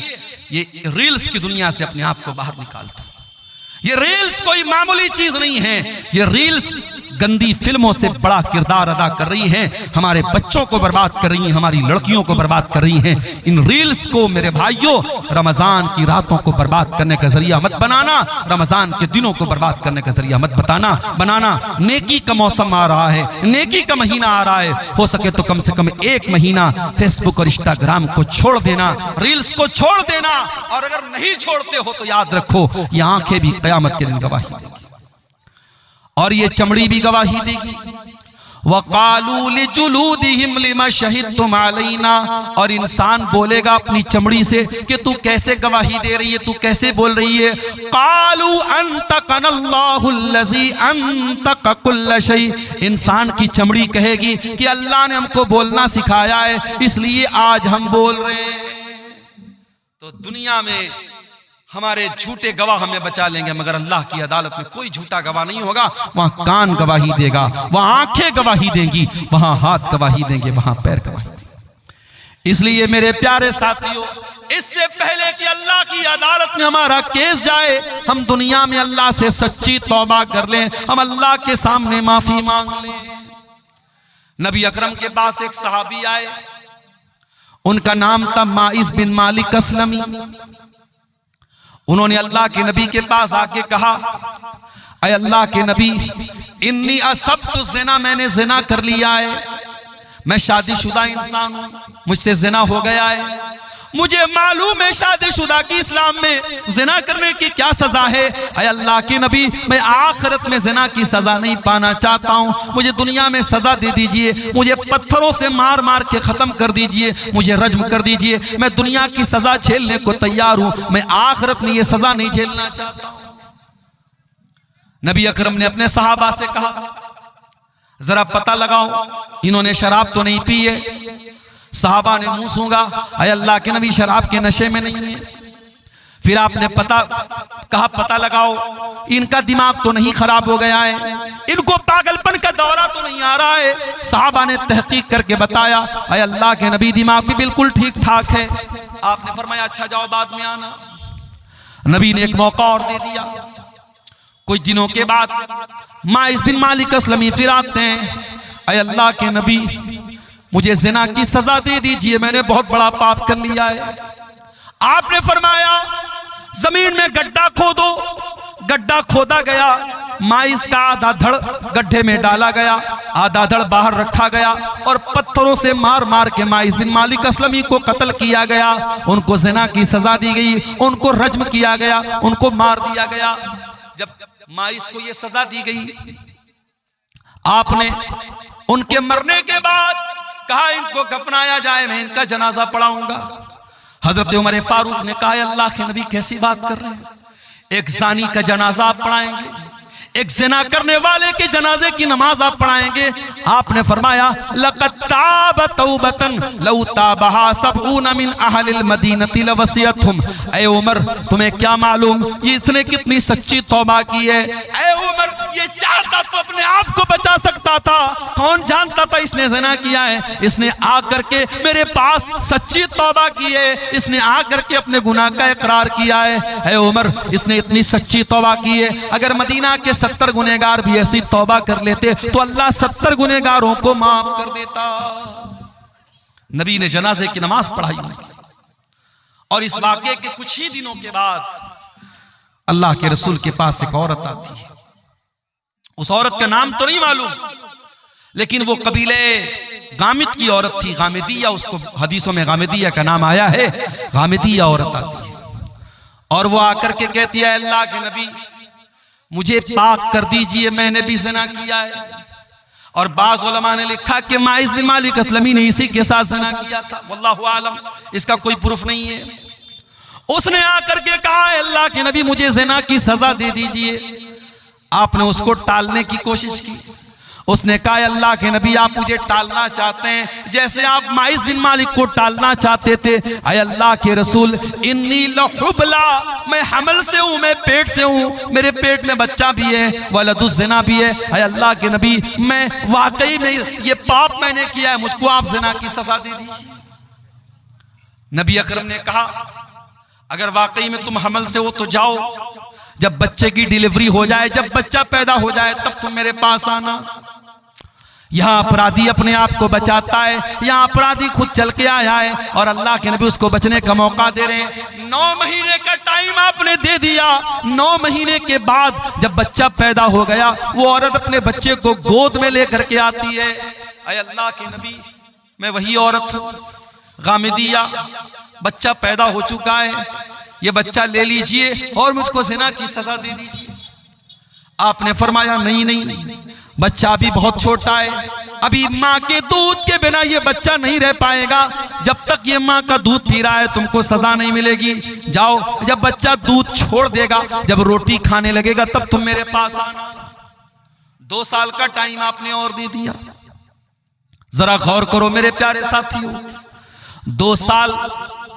ये रील्स की दुनिया से अपने आप को बाहर निकाल दो। ये रील्स कोई मामूली चीज नहीं है, ये रील्स गंदी फिल्मों से बड़ा किरदार अदा कर रही हैं, हमारे बच्चों को बर्बाद कर रही हैं, हमारी लड़कियों को बर्बाद कर रही हैं। इन रील्स को मेरे भाइयों रमजान की रातों को बर्बाद करने का जरिया मत बनाना, रमजान के दिनों को बर्बाद करने का जरिया मत बनाना। नेकी का मौसम आ रहा है, नेकी का महीना आ रहा है, हो सके तो कम से कम 1 महीना फेसबुक और इंस्टाग्राम को छोड़ देना, रील्स को छोड़ देना। और अगर नहीं छोड़ते हो तो याद रखो, ये आंखें भी कयामत के दिन गवाही देगी और ये चमड़ी भी गवाही देगी। वक़ालू लिजुलूदिहिम लिमा शहिदतुम अलैना। और इंसान बोलेगा अपनी चमड़ी से कि तू कैसे गवाही दे रही है, तू कैसे बोल रही है। क़ालू अंतक़नल्लाहुल्लज़ी अंतक़ कुल्ल शै। इंसान की चमड़ी कहेगी कि अल्लाह ने हमको बोलना सिखाया है, इसलिए आज हम बोल रहे हैं। तो दुनिया में हमारे झूठे गवाह हमें बचा लेंगे, मगर अल्लाह की अदालत में कोई झूठा गवाह नहीं होगा। वहां कान गवाही देगा, वहां आंखें गवाही देंगी, वहां हाथ गवाही देंगे, वहां पैर गवाही देंगे। इसलिए मेरे प्यारे साथियों, इससे पहले कि अल्लाह की अदालत में हमारा केस जाए, हम दुनिया में अल्लाह से सच्ची तौबा कर लें, हम अल्लाह के सामने माफी मांग लें। नबी अकरम के पास एक सहाबी आए, उनका नाम था माइस बिन मालिक अस्लमी। उन्होंने अल्लाह के नबी के पास आके कहा, अय अल्लाह के नबी, इन्नी असब्तु ज़िना, मैंने ज़िना कर लिया है, मैं शादीशुदा इंसान हूं, मुझसे ज़िना हो गया है। मुझे मालूम है शादीशुदा की इस्लाम में जिना करने की क्या सजा है। ऐ अल्लाह के नबी, मैं आखिरत में जिना की सजा नहीं पाना चाहता हूँ, मुझे दुनिया में सजा दे दीजिए, मुझे पत्थरों से मार मार के खत्म कर दीजिए, मुझे रज्म कर दीजिए। मैं दुनिया की सजा झेलने को तैयार हूँ, मैं आखिरत में ये सजा नहीं झेलना चाहता हूँ। नबी अकरम ने अपने सहाबा से कहा, जरा पता लगाओ इन्होंने शराब तो नहीं पी है। सहाबा ने मुंह सूंघा, ऐ अल्लाह के नबी शराब के नशे में नहीं है। फिर आपने पता लगाओ इनका दिमाग तो नहीं खराब हो गया है, इनको पागलपन का दौरा तो नहीं आ रहा है। सहाबा ने तहकीक करके बताया, ऐ अल्लाह के नबी दिमाग भी बिल्कुल ठीक ठाक है। आपने फरमाया अच्छा जाओ बाद में आना। नबी ने एक मौका और दे दिया। कुछ दिनों के बाद माइस बिन मालिक अस्लमी फिर आते हैं, ऐ अल्लाह के नबी मुझे जिना की सजा दे दीजिए, मैंने बहुत बड़ा पाप कर लिया है। आपने फरमाया जमीन में गड्ढा खोदो। गड्ढा खोदा गया, माइस का आधा धड़ गड्ढे में डाला गया, आधा धड़ बाहर रखा गया और पत्थरों से मार मार के माइस बिन मालिक अस्लमी को कत्ल किया गया। उनको जिना की सजा दी गई, उनको रज्म किया गया, उनको मार दिया गया। जब माइस को यह सजा दी गई, आपने उनके मरने के बाद कहा इनको कफनाया जाए, मैं इनका जनाजा पढ़ाऊंगा। हजरत उमर फारूक ने कहा अल्लाह के नबी कैसी बात कर रहे हैं, एक जानी का जनाजा आप पढ़ाएंगे, एक जिना करने वाले के जनाजे की नमाज आप पढ़ाएंगे। आपने फरमाया लक़द ताब तौबतन लौ ताबहा सबऊन मिन अहलिल मदीनति लवसियतहुम। ऐ उमर तुम्हें क्या मालूम ये इसने कितनी सच्ची तौबा की है। ऐ उमर ये चाहता तो अपने आप को बचा सकता था, कौन जानता था इसने जिना किया है। इसने आकर के मेरे पास सच्ची तौबा की है, इसने आकर के अपने गुनाह का इकरार किया है। ऐ उमर इसने इतनी सच्ची तौबा की है, अगर मदीना के 70 गुनहगार भी ऐसी तौबा कर लेते तो अल्लाह 70 गुनहगारों को माफ कर देता। नबी ने जनाजे की नमाज पढ़ाई और इस वाक़े के कुछ ही दिनों के बाद अल्लाह के रसूल के पास एक औरत आती है। उस औरत का नाम तो नहीं मालूम, लेकिन वो कबीले गामिद की औरत थी, गामिदिया, उसको हदीसों में गामिदिया का नाम आया है। गामिदिया औरत आती है और वो आकर के कहती है अल्लाह के नबी मुझे पाक कर दीजिए, मैंने भी ज़िना किया है। और बाज़ उलमा ने लिखा कि माइस बिन मालिक अस्लमी ने इसी के साथ ज़िना किया था, वल्लाहु आलम, इसका कोई प्रूफ नहीं है। उसने आकर के कहा अल्लाह के नबी मुझे ज़िना की सजा दे दीजिए। आपने उसको टालने की कोशिश की। उसने कहा अल्लाह के नबी आप मुझे टालना चाहते हैं जैसे आप माइस बिन मालिक को टालना चाहते थे। ऐ अल्लाह के रसूल इन्नी लहुबला, मैं हमल से हूँ, मैं पेट से हूँ, मेरे पेट में बच्चा भी है, वलदुज़ ज़िना भी है। ऐ अल्लाह के नबी मैं वाकई में ये पाप मैंने किया है, मुझको आप ज़िना की सजा दे दीजिए। नबी अकरम ने कहा अगर वाकई में तुम हमल से हो तो जाओ, जब बच्चे की डिलीवरी हो जाए, जब बच्चा पैदा हो जाए तब तुम मेरे पास आना। यहाँ अपराधी अपने आप को बचाता है, यहाँ अपराधी खुद चल के आया है और अल्लाह के नबी उसको बचने का मौका दे रहे हैं। 9 महीने का टाइम आपने दे दिया। 9 महीने के बाद जब बच्चा पैदा हो गया, वो औरत अपने बच्चे को गोद में लेकर के आती है। ऐ अल्लाह के नबी मैं वही औरत हूँ, गामिदिया, बच्चा पैदा हो चुका है, ये बच्चा ले लीजिए और मुझको ज़िना की सजा दे दीजिए। आपने फरमाया नहीं नहीं, बच्चा अभी बहुत छोटा है, अभी माँ के दूध के बिना ये बच्चा नहीं रह पाएगा। जब तक ये माँ का दूध पी रहा है तुमको सजा नहीं मिलेगी। जाओ, जब बच्चा दूध छोड़ देगा, जब रोटी खाने लगेगा तब तुम मेरे पास आना। 2 साल का टाइम आपने और दे दिया। जरा गौर करो मेरे प्यारे साथियों, 2 साल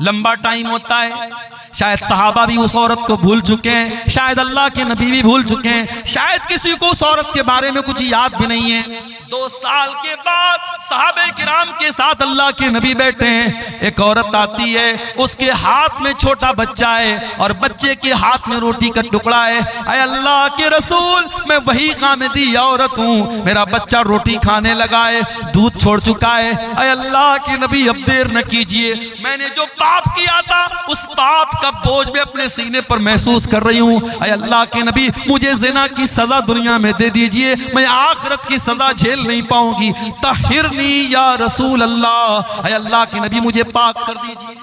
लंबा टाइम होता है। शायद सहाबा भी उस औरत को भूल चुके हैं, शायद अल्लाह के नबी भी भूल चुके हैं, शायद किसी को उस औरत के बारे में कुछ याद भी नहीं है। 2 साल के बाद सहाबे किराम के साथ अल्लाह के नबी बैठे हैं। एक औरत आती है, उसके हाथ में छोटा बच्चा है और बच्चे के हाथ में रोटी का टुकड़ा है। ऐ अल्लाह के रसूल मैं वही गामिदी औरत हूँ, मेरा बच्चा रोटी खाने लगा है, दूध छोड़ चुका है। ऐ अल्लाह के नबी अब देर न कीजिए, मैंने जो पाप किया था उस पाप का बोझ में अपने सीने पर महसूस कर रही हूँ। ऐ अल्लाह के नबी मुझे ज़िना की सजा दुनिया में दे दीजिए, मैं आखिरत की सजा झेल नहीं पाऊंगी। तहिरनी या रसूल अल्लाह, ऐ अल्लाह के नबी मुझे पाक कर दीजिए।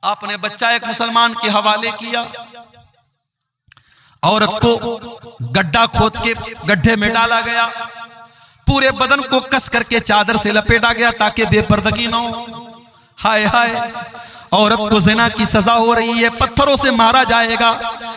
आपने बच्चा एक मुसलमान के हवाले किया, औरत को गड्ढा खोद के गड्ढे में डाला गया, पूरे बदन को कस करके चादर से लपेटा गया ताकि बेपर्दगी ना हो। हाय हाय, औरत को ज़िना की सजा हो रही है, पत्थरों से मारा जाएगा,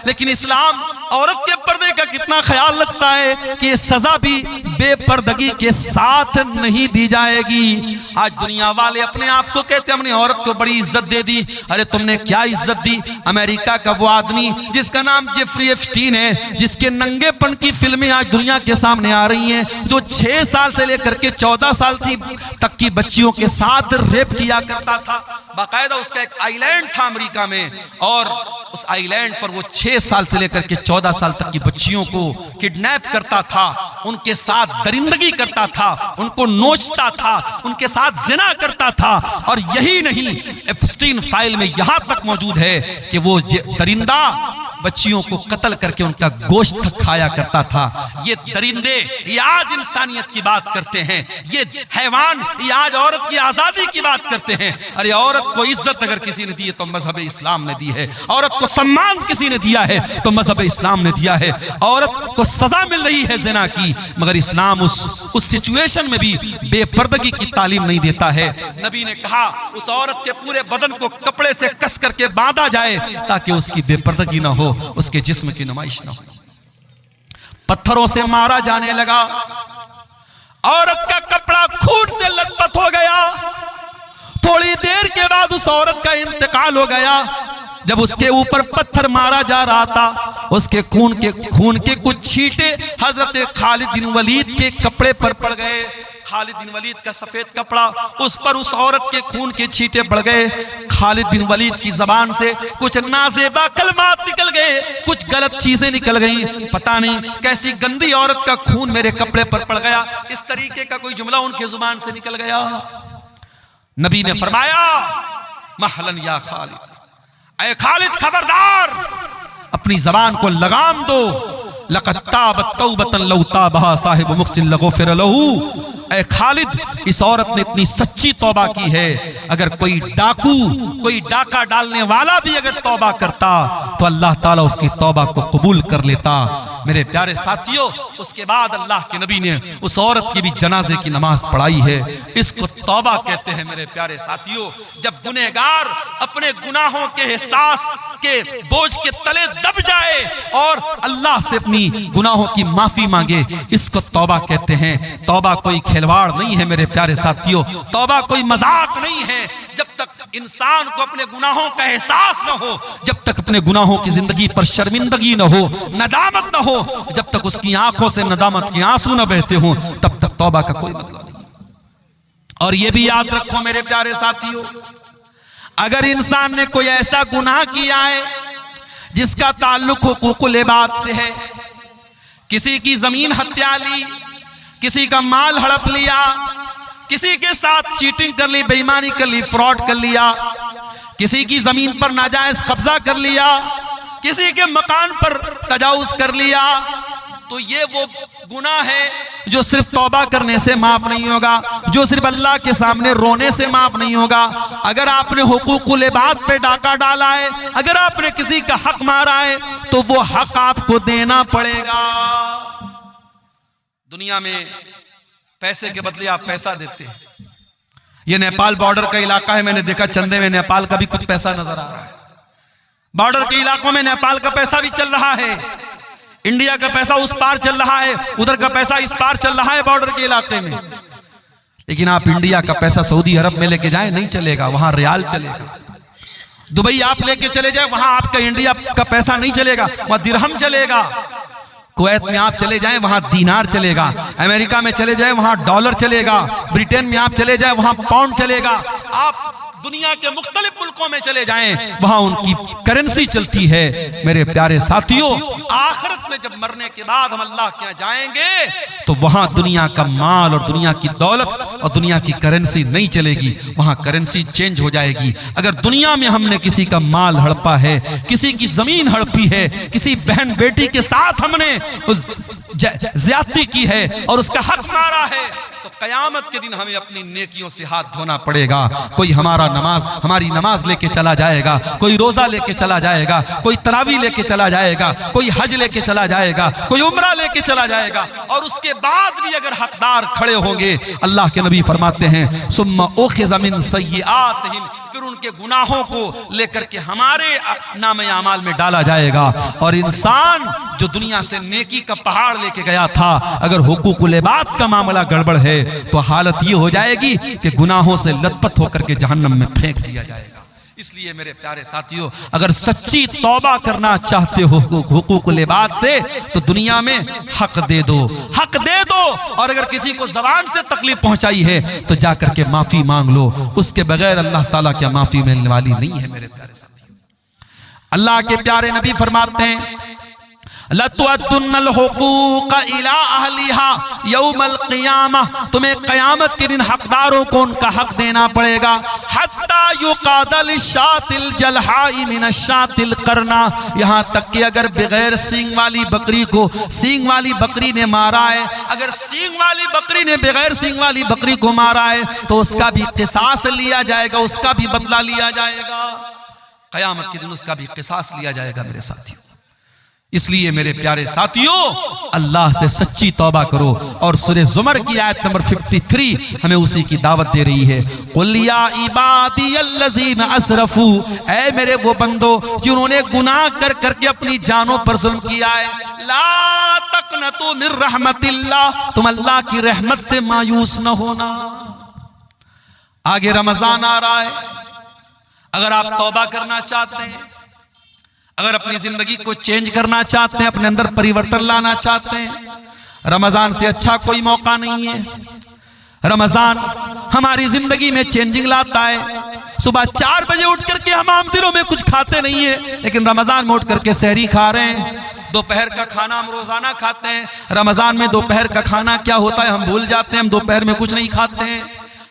लेकिन इस्लाम औरत के पर्दे का कितना ख्याल रखता है कि ये सजा भी बेपर्दगी के साथ नहीं दी जाएगी। आज दुनिया वाले अपने आप को कहते हैं हमने औरत को बड़ी इज्जत दे दी। अरे तुमने क्या इज्जत दी? अमेरिका का वो आदमी जिसका नाम जेफरी एप्स्टीन है, जिसके नंगेपन की फिल्में आज दुनिया के सामने आ रही हैं, जो 6 साल से लेकर के 14 साल तक की बच्चियों के साथ रेप किया करता था। बाकायदा उसका एक आइलैंड था अमेरिका में, और उस आइलैंड पर वो 6 साल से लेकर के 14 साल तक की बच्चियों को किडनैप करता था, उनके साथ दरिंदगी करता था, उनको नोचता था, उनके साथ जिना करता था। और यही नहीं, एप्स्टीन फाइल में यहां तक मौजूद है कि वो दरिंदा बच्चियों को कत्ल करके उनका गोश्त खाया करता था। ये दरिंदे ये आज इंसानियत की बात करते हैं, ये हैवान ये आज औरत की आजादी की बात करते हैं। अरे औरत को इज्जत अगर किसी ने दी है तो मजहब इस्लाम ने दी है, औरत को सम्मान किसी ने दिया है तो मजहब इस्लाम ने दिया है। औरत को सजा मिल रही है ज़िना की, मगर इस्लाम उस सिचुएशन में भी बेपर्दगी की तालीम नहीं देता है। नबी ने कहा उस औरत के पूरे बदन को कपड़े से कस करके बांधा जाए ताकि उसकी बेपर्दगी ना हो, उसके जिस्म की नुमाइश ना हो। पत्थरों से मारा जाने लगा, औरत का कपड़ा खून से लथपथ हो गया। थोड़ी देर के बाद उस औरत का इंतकाल हो गया। जब उसके ऊपर पत्थर मारा जा रहा था, उसके खून के कुछ छींटे हजरत खालिद बिन वलीद के कपड़े पर पड़ गए। खालिद बिन वलीद का सफेद कपड़ा, उस पर उस औरत के खून के छींटे पड़ गए। खालिद बिन वलीद की जबान से कुछ नाज़ेबा कलमात निकल गए, कुछ गलत चीजें निकल गई। पता नहीं कैसी गंदी औरत का खून मेरे कपड़े पर पड़ गया, इस तरीके का कोई जुमला उनके जुबान से निकल गया। नबी ने फरमाया महलन या खालिद, ऐ खालिद खबरदार, अपनी जबान को लगाम दो। लक़द ताबत तौबतन लौ ताबहा साहिब मुहसिन लगोफिर लहू। ऐ खालिद, इस औरत ने इतनी सच्ची तौबा की है, अगर कोई डाकू कोई डाका डालने वाला भी अगर तौबा करता तो अल्लाह ताला उसकी तौबा को कबूल कर लेता। मेरे प्यारे साथियों, उसके बाद अल्लाह के नबी ने उस औरत की भी जनाजे की नमाज पढ़ाई है। इसको तौबा कहते हैं। मेरे प्यारे साथियों, जब गुनहगार अपने गुनाहों के एहसास के बोझ के तले दब जाए और अल्लाह से अपनी गुनाहों की माफी मांगे, इसको तौबा कहते हैं। तौबा कोई खिलवाड़ नहीं है मेरे प्यारे साथियों, तौबा कोई मजाक नहीं है। जब तक इंसान को अपने गुनाहों का एहसास न हो, जब तक अपने गुनाहों की जिंदगी पर शर्मिंदगी न हो, नदामत न हो, जब तक उसकी आंखों से नदामत के आंसू न बहते हों, तब तक तौबा का कोई मतलब नहीं। और यह भी याद रखो मेरे प्यारे साथियों, अगर इंसान ने कोई ऐसा गुनाह किया है जिसका ताल्लुक हुकूकुल इबाद से है, किसी की जमीन हत्या ली, किसी का माल हड़प लिया, किसी के साथ चीटिंग कर ली, बेईमानी कर ली, फ्रॉड कर लिया, किसी की जमीन पर नाजायज कब्जा कर लिया, किसी के मकान पर तजावुज कर लिया, तो ये वो गुनाह है जो सिर्फ तौबा करने से माफ नहीं होगा, जो सिर्फ अल्लाह के सामने रोने से माफ नहीं होगा। अगर आपने हुकूकुल इबाद पे डाका डाला है, अगर आपने किसी का हक मारा है, तो वो हक आपको देना पड़ेगा। दुनिया में पैसे के बदले आप पैसा देते हैं। ये नेपाल बॉर्डर का इलाका है, मैंने देखा चंदे में नेपाल का भी कुछ पैसा नजर आ रहा है। बॉर्डर के इलाकों में नेपाल का पैसा भी चल रहा है, इंडिया का पैसा उस पार चल रहा है, उधर का पैसा इस पार चल रहा है बॉर्डर के इलाके में। लेकिन आप इंडिया का पैसा सऊदी अरब में लेके जाएं, नहीं चलेगा, वहां रियाल चलेगा। दुबई आप लेके चले जाए, वहां आपका इंडिया का पैसा नहीं चलेगा, वहां दिरहम चलेगा। कुवैत में आप चले जाएं, वहां दीनार चलेगा। अमेरिका में चले जाएं, वहां डॉलर चलेगा। ब्रिटेन में आप चले जाएं, वहां पाउंड चलेगा। आप दुनिया के मुख्तलिफ मुल्कों में चले जाएं, वहां उनकी करेंसी चलती है। मेरे प्यारे साथियों, आखिरत में जब मरने के बाद हम अल्लाह के यहाँ जाएंगे तो वहां दुनिया का माल और दुनिया की दौलत और दुनिया की करेंसी नहीं चलेगी, वहां करेंसी चेंज हो जाएगी। अगर दुनिया में हमने किसी का माल हड़पा है, किसी की जमीन हड़पी है, किसी बहन बेटी के साथ हमने ज्यादती की है और उसका हक मारा है, तो तो कयामत के दिन हमें अपनी नेकियों से हाथ धोना पड़ेगा। कोई हमारी नमाज लेके चला जाएगा, कोई रोजा लेके चला जाएगा, कोई तरावी लेके चला जाएगा, कोई हज लेके चला जाएगा, कोई उम्रा लेके चला जाएगा, और उसके बाद भी अगर हकदार खड़े होंगे, अल्लाह के नबी फरमाते हैं सुम्मा उखिज़ मिन सय्यिआतिहिम, फिर उनके गुनाहों को लेकर के हमारे नामे आमाल में डाला जाएगा। और इंसान जो दुनिया से नेकी का पहाड़ लेके गया था, अगर हुकूकुल इबाद का मामला गड़बड़ है तो हालत ये हो जाएगी कि गुनाहों से लथपथ होकर के जहन्नम में फेंक दिया जाएगा। इसलिए मेरे प्यारे साथियों, अगर सच्ची तौबा करना चाहते हो हुकूकुल इबाद से, तो दुनिया में हक दे दो, हक दे दो। और अगर किसी को ज़बान से तकलीफ पहुंचाई है तो जाकर के माफी मांग लो, उसके बगैर अल्लाह ताला क्या माफी मिलने वाली नहीं है। मेरे प्यारे साथियों, अल्लाह के प्यारे नबी फरमाते हैं लतुअद्दुन्नल हुकूक इला अहलिहा यौमल क़ियामह, तुम्हें क़यामत के दिन हकदारों को उनका हक देना पड़ेगा। हत्ता युक़ादल शातिल जलहाई मिनश्शातिल करना, यहाँ तक कि अगर बगैर सींग वाली बकरी को सींग वाली बकरी ने मारा है, अगर सींग वाली बकरी ने बगैर सींग वाली बकरी को मारा है तो उसका भी क़िसास लिया जाएगा, उसका भी बदला लिया जाएगा। क़यामत के दिन उसका भी क़िसास लिया जाएगा मेरे साथियों। इसलिए मेरे प्यारे साथियों, अल्लाह से सच्ची तौबा करो। और सूरह ज़ुमर की आयत नंबर 53 हमें उसी की दावत दे रही है। कुल या इबादियल्लज़ीना अस्रफू, ऐ मेरे वो बंदो जिन्होंने गुनाह कर करके अपनी जानों पर जुल्म किया है, ला तक़नतू मिन रहमतिल्लाह, तुम अल्लाह की रहमत से मायूस न होना। आगे रमजान आ रहा है, अगर आप तौबा करना चाहते हैं, अगर अपनी जिंदगी को चेंज करना चाहते हैं, अपने अंदर परिवर्तन लाना चाहते हैं, रमजान से अच्छा कोई मौका नहीं है। रमजान हमारी जिंदगी में चेंजिंग लाता है। सुबह 4 बजे उठ करके हम आम दिनों में कुछ खाते नहीं है, लेकिन रमजान में उठ करके सहरी खा रहे हैं। दोपहर का खाना हम रोजाना खाते हैं, रमजान में दोपहर का खाना क्या होता है हम भूल जाते हैं। हम दोपहर में कुछ नहीं खाते हैं,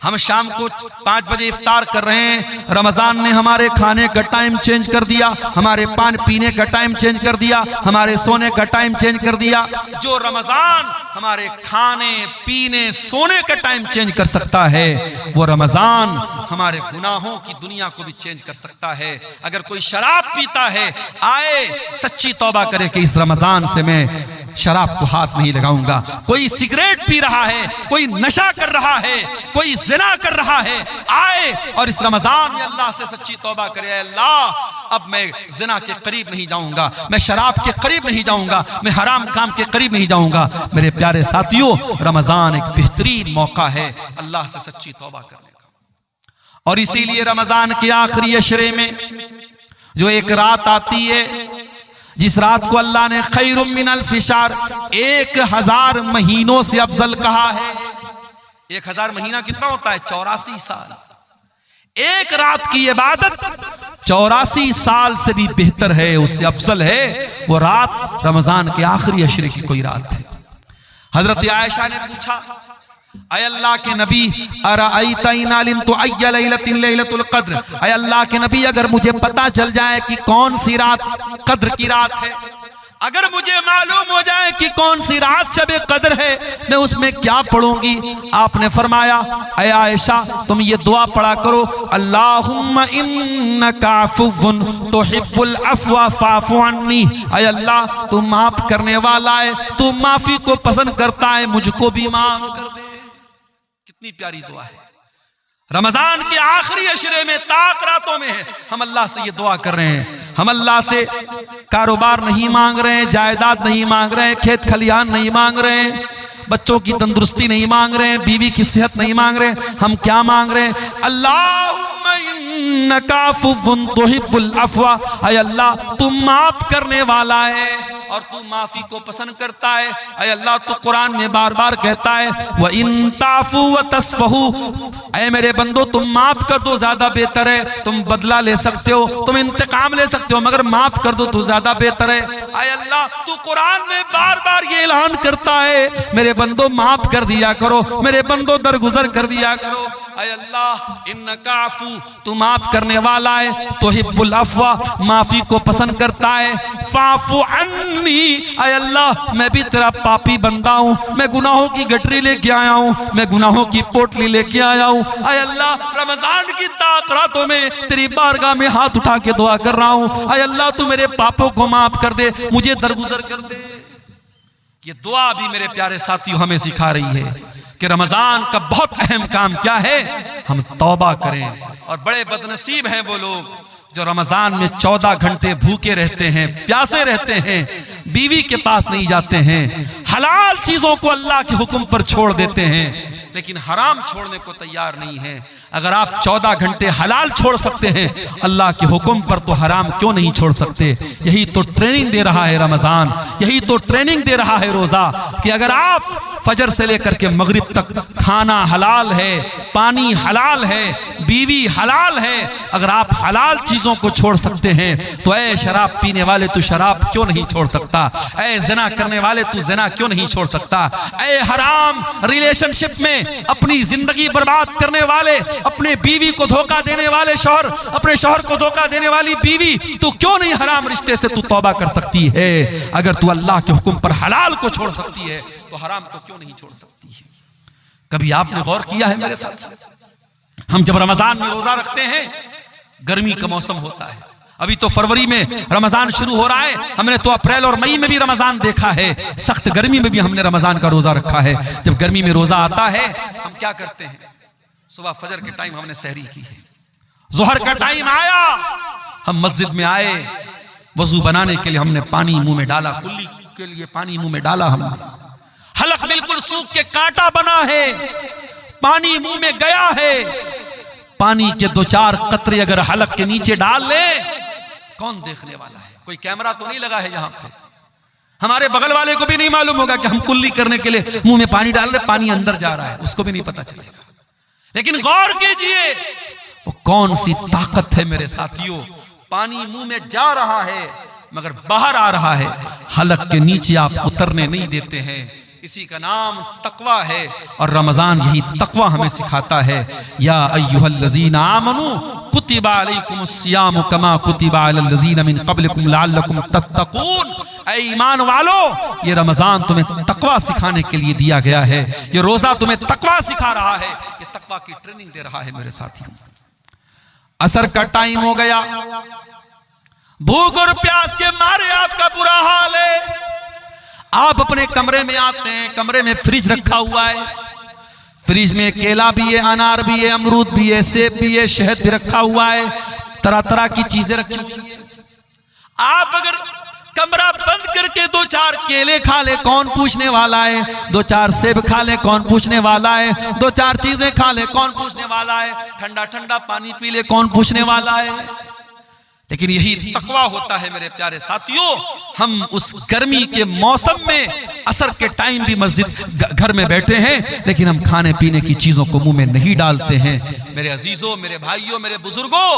हम शाम को 5 बजे इफ्तार कर रहे हैं। रमजान ने हमारे खाने का टाइम चेंज कर दिया, हमारे पान पीने का टाइम चेंज कर दिया, हमारे सोने का टाइम चेंज कर दिया। जो रमजान हमारे खाने पीने सोने का टाइम चेंज कर सकता है, वो रमजान हमारे गुनाहों की दुनिया को भी चेंज कर सकता है। अगर कोई शराब पीता है, आए सच्ची तौबा करे कि इस रमजान से मैं शराब को हाथ नहीं लगाऊंगा। कोई सिगरेट पी रहा है, कोई नशा कर रहा है, कोई जिना कर रहा है, आए और इस रमजान में अल्लाह से सच्ची तौबा करे, अल्लाह अब मैं जिना के करीब नहीं जाऊंगा, मैं शराब के करीब नहीं जाऊंगा, मैं हराम काम के करीब नहीं जाऊंगा। मेरे प्यारे साथियों, रमजान एक बेहतरीन मौका है अल्लाह से सच्ची तौबा करने का। और इसीलिए रमजान के आखिरी अशरे में जो एक रात आती है, जिस रात को अल्लाह ने खैरुम मिनल फिशार, 1000 महीनों से अफजल कहा है। 1000 महीना कितना होता है? 84 साल। एक रात की इबादत 84 साल से भी बेहतर है, उससे अफजल है वो रात रमजान के आखिरी अशरे की कोई रात है। हजरत आयशा ने पूछा, अय अल्लाह के नबी, अरअयता इन अलिमतु अय्य लैलतिन लैलतुल क़द्र, अय अल्लाह के नबी अगर मुझे पता चल जाए कि कौन सी रात कद्र की रात है, अगर मुझे मालूम हो जाए कि कौन सी रात शब-ए कद्र है, मैं उसमें क्या पढ़ूंगी? आपने फरमाया, अय आयशा तुम ये दुआ पढ़ा करो, अल्लाहुम्मा इन्नका अफ़ुव्वुन तुहिब्बुल अफ़्वा फ़अफ़ु अन्नी, अय अल्लाह तू माफ करने वाला है, तू माफी को पसंद करता है, मुझको भी माफ कर दे। कितनी प्यारी दुआ है। रमजान के आखिरी अशरे में, ताक रातों में है, हम अल्लाह से ये दुआ कर रहे हैं। हम अल्लाह से कारोबार नहीं मांग रहे हैं, जायदाद नहीं मांग रहे हैं, खेत खलिहान नहीं मांग रहे हैं, बच्चों की तंदुरुस्ती नहीं मांग रहे हैं, बीवी की सेहत नहीं मांग रहे हैं। हम क्या मांग रहे हैं? अल्लाहुम्मा इन्नका अफ़ुव्वुन तुहिब्बुल अफ़्वा, अय अल्लाह तू माफ करने वाला है और तू माफी को पसंद करता है। अय अल्लाह तू कुरान में बार बार कहता है, व इन ताफू व तस्फहू, ऐ मेरे बंदो तुम माफ कर दो ज्यादा बेहतर है। तुम बदला ले सकते हो, तुम इंतकाम ले सकते हो, मगर माफ कर दो तो ज्यादा बेहतर है। अय अल्लाह तू कुरान में बार बार ये ऐलान करता है, मेरे बंदो माफ कर दिया करो, मेरे बंदो दरगुजर कर दिया करो। ऐ अल्लाह इन्नका अफू, तू माफ करने वाला है, तुहिब्बुल अफ़्वा, माफी को पसंद करता है, फ़ाफ़ु अन्नी, ऐ अल्लाह मैं भी तेरा पापी बंदा हूँ, मैं गुनाहों की गठरी लेके आया हूँ, मैं गुनाहों की पोटली लेके आया हूँ। ऐ अल्लाह रमजान की ताक रातों में तेरी बारगाह में हाथ उठा के दुआ कर रहा हूँ, ऐ अल्लाह तू मेरे पापों को माफ कर दे, मुझे दरगुजर कर दे। ये दुआ भी मेरे प्यारे साथियों हमें सिखा रही है कि रमजान का बहुत अहम काम क्या है, हम तौबा करें। और बड़े बदनसीब हैं वो लोग जो रमजान में 14 घंटे भूखे रहते हैं, प्यासे रहते हैं, बीवी के पास नहीं जाते हैं, हलाल चीजों को अल्लाह के हुक्म पर छोड़ देते हैं, लेकिन हराम छोड़ने को तैयार नहीं है। अगर आप 14 घंटे हलाल छोड़ सकते हैं अल्लाह के हुक्म पर, तो हराम क्यों नहीं छोड़ सकते? यही तो ट्रेनिंग दे रहा है रमजान, यही तो ट्रेनिंग दे रहा है रोजा, कि अगर आप फजर से लेकर के मगरिब तक खाना हलाल है, पानी हलाल है, बीवी हलाल है, अगर आप हलाल चीजों को छोड़ सकते हैं तो ऐ शराब पीने वाले तू शराब क्यों नहीं छोड़ सकता? ऐ ज़िना करने वाले तू ज़िना क्यों नहीं छोड़ सकता? ऐ हराम रिलेशनशिप में अपनी जिंदगी बर्बाद करने वाले, अपने बीवी को धोखा देने वाले शौहर, अपने शौहर को धोखा देने वाली बीवी, तू क्यों नहीं हराम रिश्ते से तू तौबा कर सकती है? अगर तू अल्लाह के हुक्म पर हलाल को छोड़ सकती है तो हराम को क्यों नहीं छोड़ सकती है? कभी आपने गौर किया है मेरे साथ? हम जब रमजान में रोजा रखते हैं, गर्मी का मौसम होता है, अभी तो फरवरी में रमजान शुरू हो रहा है, हमने तो अप्रैल और मई में भी रमजान देखा है, सख्त गर्मी में भी हमने रमजान का रोजा रखा है। जब गर्मी में रोजा आता है हम क्या करते हैं? सुबह फजर के टाइम हमने सहरी की है, जोहर का टाइम आया, हम मस्जिद में आए, वजू बनाने के लिए हमने पानी मुंह में डाला, कुल्ली के लिए पानी मुंह में डाला, हमने हलक बिल्कुल सूख के कांटा बना है, पानी मुंह में गया है, पानी के 2-4 कतरे अगर हलक के नीचे डाल ले, कौन देखने वाला है? कोई कैमरा तो नहीं लगा है यहाँ पे, हमारे बगल वाले को भी नहीं मालूम होगा कि हम कुल्ली करने के लिए मुंह में पानी डाल रहे, पानी अंदर जा रहा है, उसको भी नहीं पता चलेगा। लेकिन गौर कीजिए वो कौन सी ताकत है मेरे साथियों, पानी मुंह में जा रहा है मगर बाहर आ रहा है, हलक के नीचे आप उतरने नहीं देते हैं। इसी का नाम तकवा है, और रमजान यही तकवा हमें सिखाता है। या अय्युहल्लज़ीना आमनू कुतिबा अलैकुमुस्सियामु कमा कुतिबा अलल्लज़ीना मिन क़ब्लिकुम लअल्लकुम तत्तक़ून, ऐ ईमान वालो, ये रमजान तुम्हें तकवा सिखाने के लिए दिया गया है, ये रोजा तुम्हें तकवा सिखा रहा है, ये तकवा की ट्रेनिंग दे रहा है मेरे साथियों। असर का टाइम हो गया, भूख और प्यास के मारे आपका बुरा हाल है, आप अपने कमरे में आते हैं, कमरे में फ्रिज रखा हुआ है, फ्रिज में केला भी है, अनार भी है, अमरूद भी है, सेब भी है, शहद भी रखा हुआ है, तरह तरह की चीजें रखी हुई है। आप अगर कमरा बंद करके 2-4 केले खा ले, कौन पूछने वाला है? 2-4 सेब खा ले, कौन पूछने वाला है? 2-4 चीजें खा ले, कौन पूछने वाला है? ठंडा ठंडा पानी पी ले, कौन पूछने वाला है? लेकिन यही तकवा होता है मेरे प्यारे साथियों। हम उस गर्मी के मौसम में असर के टाइम भी मस्जिद घर में बैठे हैं, लेकिन हम खाने पीने की चीजों को मुंह में नहीं डालते हैं। मेरे अजीजों, मेरे भाइयों, मेरे बुजुर्गों,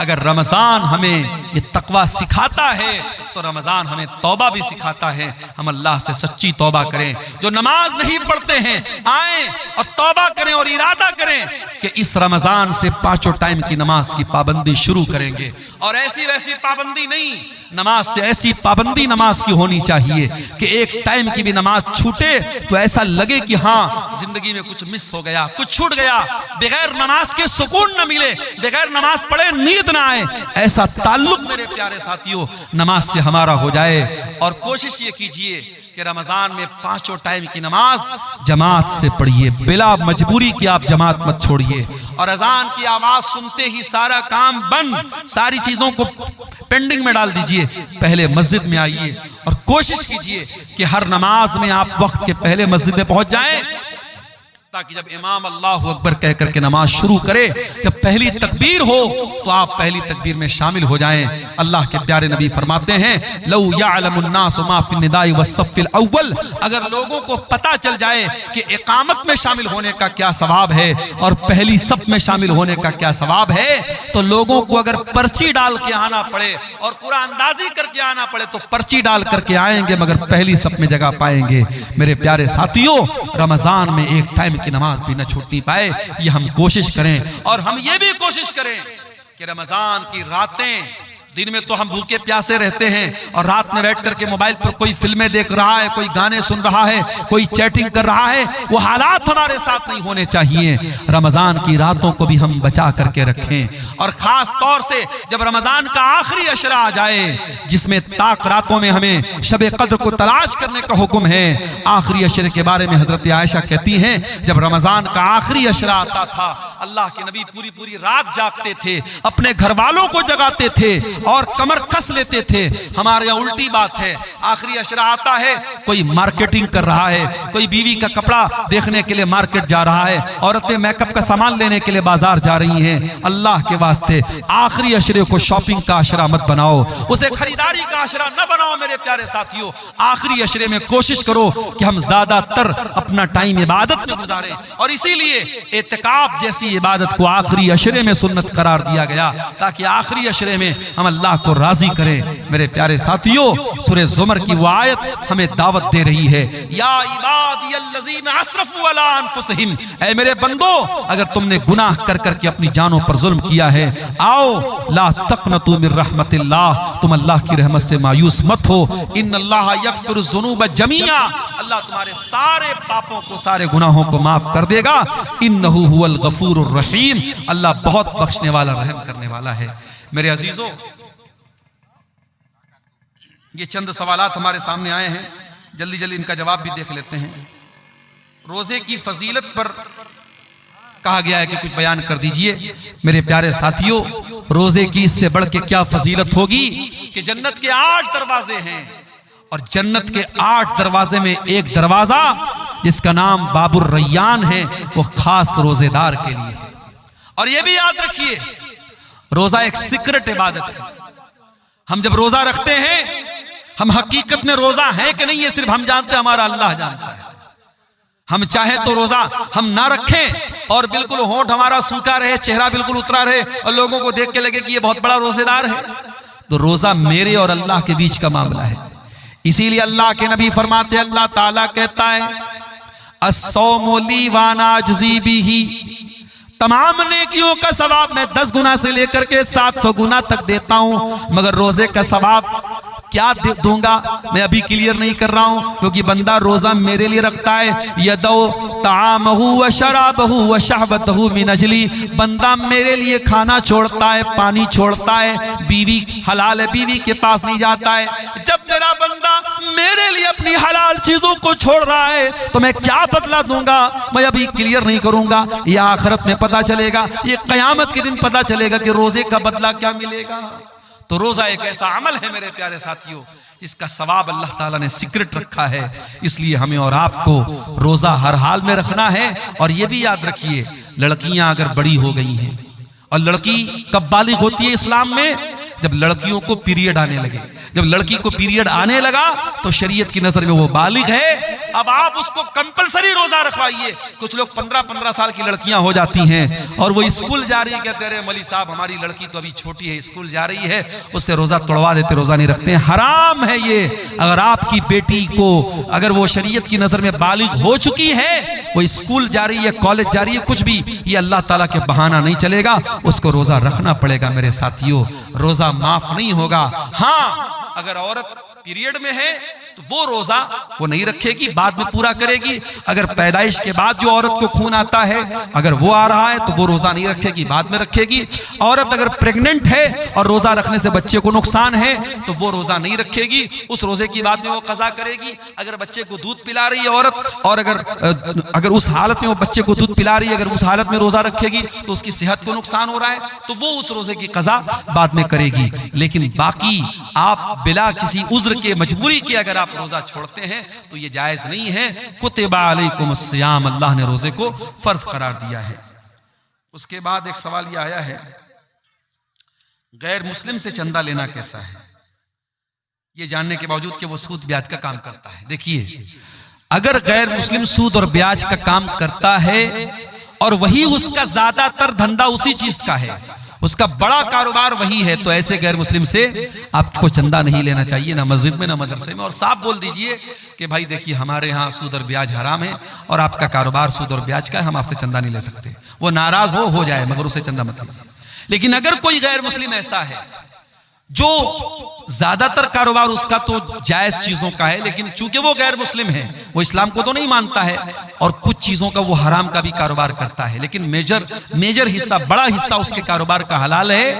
अगर रमजान हमें ये तकवा सिखाता है तो रमजान हमें तौबा भी सिखाता है। हम अल्लाह से सच्ची तौबा करें। जो नमाज नहीं पढ़ते हैं आए और तौबा करें और इरादा करें कि इस रमजान से 5 टाइम की नमाज की पाबंदी शुरू करेंगे। और ऐसी वैसी पाबंदी नहीं, नमाज से ऐसी पाबंदी नमाज की होनी चाहिए कि एक टाइम की भी नमाज छूटे तो ऐसा लगे कि हाँ जिंदगी में कुछ मिस हो गया, कुछ छूट गया। बगैर नमाज के सुकून न मिले, बगैर नमाज पढ़े नींद ना आए, ऐसा ताल्लुक मेरे प्यारे साथियों नमाज से हमारा हो जाए। और कोशिश ये कीजिए कि रमजान में 5 टाइम की नमाज जमात से पढ़िए, बिला मजबूरी की आप जमात मत छोड़िए। और अजान की आवाज सुनते ही सारा काम बंद, सारी चीजों को पेंडिंग में डाल दीजिए, पहले मस्जिद में आइए और कोशिश कीजिए कि हर नमाज में आप वक्त के पहले मस्जिद में पहुंच जाएं, ताकि जब इमाम अल्लाहु अकबर कह करके नमाज शुरू करे, जब पहली तकबीर हो तो आप पहली तकबीर में शामिल हो जाएं। अल्लाह के प्यारे नबी फरमाते हैं लौ यअलमुन्नासु मा फिन निदाई वस्सफ़िल अव्वल, अगर लोगों को पता चल जाए कि इकामत में शामिल होने का क्या सवाब है और पहली सफ में शामिल होने का क्या सवाब है, तो लोगों को अगर पर्ची डाल के आना पड़े और कुरान अंदाजी करके आना पड़े तो पर्ची डाल करके आएंगे, मगर पहली सफ में जगह पाएंगे। मेरे प्यारे साथियों, रमजान में एक टाइम टाइम की नमाज भी न छूटनी पाए, ये हम कोशिश करें। और हम ये भी कोशिश करें कि रमजान की रातें, दिन में तो हम भूखे प्यासे रहते हैं और रात में बैठ करके मोबाइल पर कोई फिल्में देख रहा है, कोई गाने सुन रहा है, कोई चैटिंग कर रहा है, वो हालात हमारे साथ नहीं होने चाहिए। रमजान की रातों को भी हम बचा करके रखें। और खास तौर से जब रमजान का आखिरी अशरा आ जाए, जिसमें ताक रातों में हमें शब कद्र को तलाश करने का हुक्म है। आखिरी अशरे के बारे में हजरत आयशा कहती हैं, जब रमजान का आखिरी अशरा आता था, अल्लाह के नबी पूरी पूरी रात जागते थे, अपने घर वालों को जगाते थे और कमर कस लेते थे। हमारे यहाँ उल्टी बात है, आखिरी अशरा आता है, कोई मार्केटिंग कर रहा है, कोई बीवी का कपड़ा देखने के लिए मार्केट जा रहा है, औरतें मेकअप का सामान लेने के लिए बाजार जा रही हैं। अल्लाह के वास्ते आखिरी अशरे को शॉपिंग का अशरा मत बनाओ, उसे खरीदारी का अशरा न बनाओ मेरे प्यारे साथियों। आखिरी अशरे में कोशिश करो कि हम ज्यादातर अपना टाइम इबादत में गुजारें, और इसीलिए एतिकाफ जैसी इबादत को आखिरी अशरे में सुन्नत करार दिया गया, ताकि आखिरी अशरे में हम अल्लाह को राजी करें। मेरे प्यारे साथियों, सूरह ज़ुमर की वो आयत हमें दावत दे रही है, या इबादियल्लज़ीना अस्रफू अला अनफुसिहिम, ऐ मेरे बंदो, अगर तुमने गुनाह कर करके अपनी जानों पर जुल्म किया है, आओ ला तक़नतू मिर रहमतिल्लाह, तुम अल्लाह की रहमत से मायूस मत हो। इन्नल्लाह यग़फ़िरुज़्ज़ुनूब जमीआ, अल्लाह तुम्हारे सारे पापों को, सारे गुनाहों को माफ कर देगा। इन्नहु हुवल गफूरुर रहीम, अल्लाह बहुत बख्शने वाला, रहम करने वाला है। मेरे अजीजों, ये चंद सवालात हमारे सामने आए हैं, जल्दी जल्दी इनका जवाब भी देख लेते हैं। रोजे की फजीलत पर कहा गया है कि कुछ बयान कर दीजिए। मेरे प्यारे साथियों, रोजे की इससे बढ़ के क्या फजीलत होगी कि जन्नत के 8 दरवाजे हैं, और जन्नत के 8 दरवाजे में एक दरवाजा जिसका नाम बाबुर रैयान है, वो खास रोजेदार के लिए है। और ये भी याद रखिए, रोजा एक सीक्रेट इबादत है। हम जब रोजा रखते हैं, हम हकीकत में रोजा है कि नहीं ये सिर्फ हम जानते हैं, हमारा अल्लाह जानता है। हम चाहे तो रोजा हम ना रखें और बिल्कुल होंठ हमारा सूखा रहे, चेहरा बिल्कुल उतरा रहे और लोगों को देख के लगे कि ये बहुत बड़ा रोजेदार है, तो रोजा मेरे और अल्लाह के बीच का मामला है। इसीलिए अल्लाह के नबी फरमाते, अल्लाह ताला कहता है, अस्सौमु ली व अना अज्ज़ी बिही, तमाम नेकियों का सवाब मैं 10 गुना से लेकर के 700 गुना तक देता हूं, मगर रोजे का सवाब क्या दूंगा मैं अभी क्लियर नहीं कर रहा हूं, क्योंकि बंदा रोजा मेरे लिए रखता है। यदौ तामहु व शराबहु व शहबतहु मिन अजली, बंदा मेरे लिए खाना छोड़ता है, पानी छोड़ता है, बीवी हलाल है, बीवी के पास नहीं जाता है। जब मेरा बंदा मेरे लिए अपनी हलाल चीजों को छोड़ रहा है, तो मैं क्या बदला दूंगा मैं अभी क्लियर नहीं करूंगा। यह आखिरत में पता चलेगा, ये कयामत के दिन पता चलेगा कि रोजे का बदला क्या मिलेगा। तो रोजा एक ऐसा अमल है मेरे प्यारे साथियों, जिसका सवाब अल्लाह ताला ने सीक्रेट रखा है। इसलिए हमें और आपको रोजा हर हाल में रखना है। और ये भी याद रखिए, लड़कियां अगर बड़ी हो गई हैं, और लड़की कब बालिग होती है इस्लाम में, जब लड़कियों को पीरियड आने लगे। जब लड़की को पीरियड आने लगा तो शरीयत की नजर में वो बालिग है। अब आप उसको कंपलसरी रोजा रखवाइए। कुछ लोग 15-15 साल की लड़कियां हो जाती हैं और वो स्कूल जा रही है, कहते रहे मौलवी साहब हमारी लड़की तो अभी छोटी है, स्कूल जा रही है, उससे रोजा तोड़वा देते, रोजा नहीं रखते हैं। हराम है ये। अगर आपकी बेटी को, अगर वो शरीयत की नजर में बालिग हो चुकी है, वो स्कूल जा रही है, कॉलेज जा रही है, कुछ भी, ये अल्लाह ताला के बहाना नहीं चलेगा, उसको रोजा रखना पड़ेगा। मेरे साथियों, रोजा माफ नहीं होगा। हाँ, अगर औरत पीरियड में है तो वो रोजा वो नहीं रखेगी, बाद में पूरा करेगी। अगर पैदाइश के बाद जो औरत को खून आता है, अगर वो आ रहा है तो वो रोजा नहीं रखेगी, बाद में रखेगी। औरत अगर प्रेग्नेंट है और रोजा रखने से बच्चे को नुकसान है तो वो रोजा नहीं रखेगी, उस रोजे की बाद में वो कज़ा करेगी। अगर बच्चे को दूध पिला रही है औरत, और अगर उस हालत में वो बच्चे को दूध पिला रही है, अगर उस हालत में रोजा रखेगी तो उसकी सेहत को नुकसान हो रहा है, तो वो उस रोजे की कज़ा बाद में करेगी। लेकिन बाकी आप बिला किसी उज्र के, मजबूरी के अगर रोजा छोड़ते हैं तो ये जायज नहीं है। कुतिबा अलैकुमुस सियाम, अल्लाह ने रोजे को फर्ज करार दिया है। उसके बाद एक सवाल ये आया है, गैर मुस्लिम से चंदा लेना कैसा है, ये जानने के बावजूद कि वो सूद ब्याज का काम करता है। देखिए, अगर गैर मुस्लिम सूद और ब्याज का काम करता है और वही उसका ज्यादातर धंधा उसी चीज का है, उसका बड़ा कारोबार वही है। तो ऐसे गैर मुस्लिम से आपको चंदा नहीं लेना चाहिए, ना मस्जिद में ना मदरसे में। और साफ बोल दीजिए कि भाई देखिए हमारे यहाँ सूद और ब्याज हराम है और आपका कारोबार सूद और ब्याज का है, हम आपसे चंदा नहीं ले सकते। वो नाराज हो जाए मगर उसे चंदा मत लीजिए। लेकिन अगर कोई गैर मुस्लिम ऐसा है जो ज्यादातर कारोबार उसका तो जायज चीजों का है, लेकिन चूंकि वो गैर मुस्लिम है, वो इस्लाम को तो नहीं मानता है और कुछ चीजों का वो हराम का भी कारोबार करता है, लेकिन मेजर हिस्सा, बड़ा हिस्सा उसके कारोबार का हलाल है,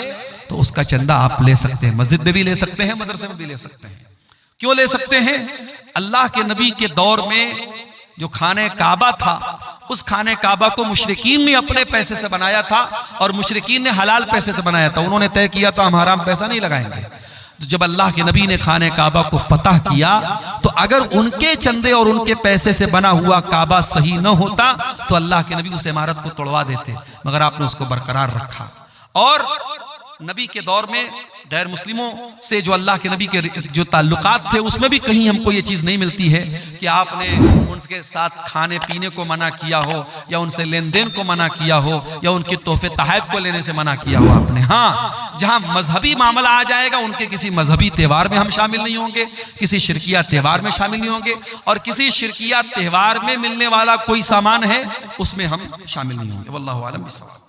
तो उसका चंदा आप ले सकते हैं। मस्जिद में भी ले सकते हैं, मदरसे में भी ले सकते हैं। क्यों ले सकते हैं? अल्लाह के नबी के दौर में जो खाने काबा था, उस खाने काबा को मुशरिकीन ने अपने पैसे से बनाया था और मुशरिकीन ने हलाल पैसे से बनाया था। उन्होंने तय किया था हम हराम पैसा नहीं लगाएंगे। तो जब अल्लाह के नबी ने खाने काबा को फतह किया, तो अगर उनके चंदे और उनके पैसे से बना हुआ काबा सही न होता तो अल्लाह के नबी उस इमारत को तोड़वा देते, मगर आपने उसको बरकरार रखा। और नबी के दौर में गैर मुस्लिमों से जो अल्लाह के नबी के जो ताल्लुकात थे, उसमें भी कहीं हमको ये चीज़ नहीं मिलती है कि आपने उनके साथ खाने पीने को मना किया हो या उनसे लेन देन को मना किया हो या उनके तोहफे तहफ़ को लेने से मना किया हो आपने। हाँ, जहाँ मजहबी मामला आ जाएगा, उनके किसी मजहबी त्यौहार में हम शामिल नहीं होंगे, किसी शिरकिया त्यौहार में शामिल नहीं होंगे, और किसी शिरकिया त्यौहार में मिलने वाला कोई सामान है उसमें हम शामिल नहीं होंगे। वल्लाहु आलम बिस्सवाब।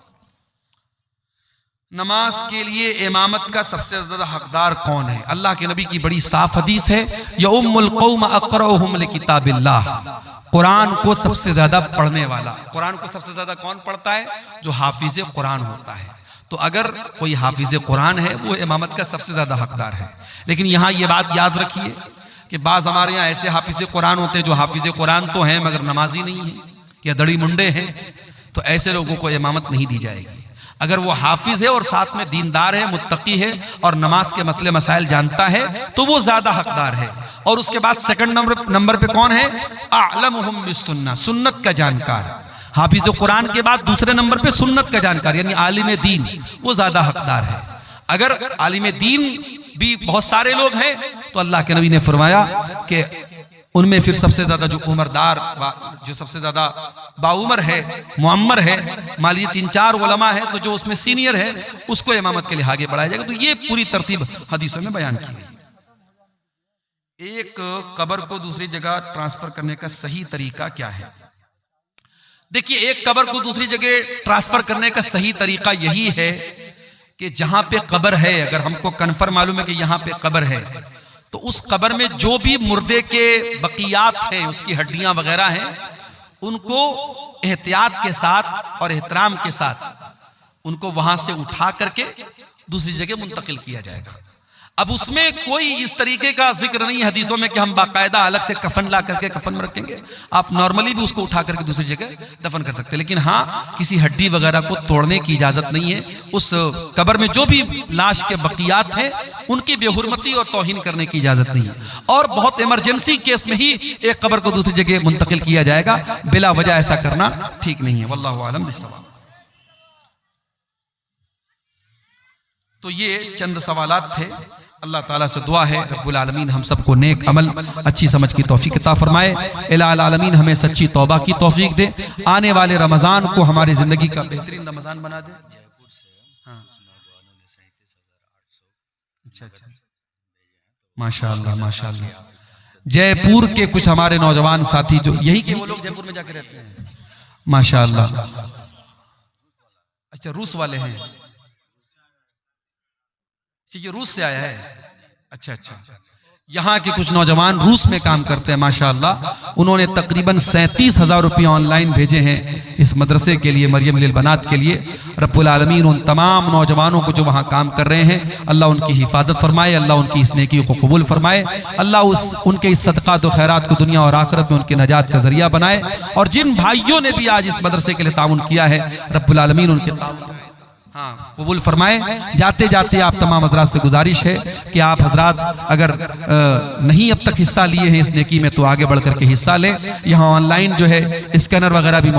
नमाज के लिए इमामत का सबसे ज्यादा हकदार कौन है? अल्लाह के नबी की बड़ी साफ हदीस है, यउम्मुल कौम अक़रउहुम लिकिताबिल्लाह। कुरान को सबसे ज्यादा पढ़ने वाला, कुरान को सबसे ज्यादा कौन पढ़ता है? जो हाफिज कुरान होता है। तो अगर कोई हाफिज कुरान है, वो इमामत का सबसे ज्यादा हकदार है। लेकिन यहाँ ये बात याद रखिए कि बाज हमारे यहाँ ऐसे हाफिज कुरान होते हैं जो हाफिज कुरान तो हैं मगर नमाजी नहीं है या दड़ी मुंडे हैं, तो ऐसे लोगों को इमामत नहीं दी जाएगी। अगर वो हाफिज है और साथ में दीनदार है, मुत्तकी है और नमाज के मसले मसाइल जानता है, तो वो ज्यादा हकदार है। और उसके बाद सेकंड नंबर पे कौन है? अअलमुहुम बिस्सुन्नह, सुन्नत का जानकार। हाफिज कुरान के बाद दूसरे नंबर पे सुन्नत का जानकार यानी आलिम दीन, वो ज्यादा हकदार है। अगर आलिम दीन भी बहुत सारे लोग हैं तो अल्लाह के नबी ने फरमाया कि उनमें फिर सबसे ज्यादा जो उमरदार, जो सबसे ज्यादा बाउमर है, मुअम्मर है, मान लीजिए 3-4 उलमा है, तो जो उसमें सीनियर है उसको इमामत के लिए आगे बढ़ाया जाएगा। तो ये पूरी तरतीब हदीसों में बयान की गई। एक कब्र को दूसरी जगह ट्रांसफर करने का सही तरीका क्या है? देखिए, एक कब्र को दूसरी जगह ट्रांसफर करने का सही तरीका यही है कि जहां पे कब्र है, अगर हमको कन्फर्म मालूम है कि यहाँ पे कब्र है, तो उस कब्र में जो भी मुर्दे के बकियात हैं, उसकी हड्डियां वगैरह हैं, उनको एहतियात के साथ और एहतराम के साथ उनको वहां से उठा करके दूसरी जगह मुंतकिल किया जाएगा। अब उसमें कोई इस तरीके का जिक्र नहीं है हदीसों में कि हम बाकायदा अलग से कफन ला करके कफन में रखेंगे। आप नॉर्मली भी उसको उठा करके दूसरी जगह दफन कर सकते हैं, लेकिन हाँ, किसी हड्डी वगैरह को तोड़ने की इजाजत नहीं है। उस कब्र में जो भी लाश के बकियात हैं उनकी बेहुरमती और तौहीन करने की इजाजत नहीं है। और बहुत इमरजेंसी केस में ही एक कब्र को दूसरी जगह मुंतकिल किया जाएगा, बिला वजह ऐसा करना ठीक नहीं है। वल्लाहु आलम बिस्सवाब। तो ये चंद सवालात थे। अल्लाह ताला से दुआ है रब्बुल आलमीन हम सबको नेक अमल, अच्छी समझ की तौफीक अता फरमाए। इलाहुल आलमीन हमें सच्ची तौबा की तौफीक दे। आने वाले रमज़ान को हमारी ज़िंदगी का बेहतरीन रमज़ान बना दे। हाँ, अच्छा, माशाअल्लाह माशाअल्लाह। जयपुर के कुछ हमारे नौजवान साथी जो यही के वो लोग जयपुर में जाके रहते हैं, माशाअल्लाह। अच्छा, रूस वाले हैं, ये रूस से आया है। अच्छा अच्छा, यहाँ के कुछ नौजवान रूस में काम करते हैं माशाअल्लाह। उन्होंने तकरीबन 37,000 रुपये ऑनलाइन भेजे हैं इस मदरसे के लिए, मरियम लिल बनात के लिए। रब्बुल आलमीन उन तमाम नौजवानों को जो वहाँ काम कर रहे हैं, अल्लाह उनकी हिफाजत फरमाए, अल्लाह उनकी इस नेकी को कबूल फरमाए, अल्लाह उनके इस सदक़ात व खैरात को दुनिया और आखिरत में उनकी नजात का जरिया बनाए। और जिन भाइयों ने भी आज इस मदरसे के लिए ताउन किया है, रब्बुल आलमीन उनके हाँ कबूल फरमाए। जाते जाते आप तमाम हजरात से गुजारिश है कि आप हजरात अगर नहीं अब तक हिस्सा लिए हैं इस नेकी में, तो आगे बढ़ करके हिस्सा लें। यहाँ ऑनलाइन जो है स्कैनर वगैरह भी मौजूद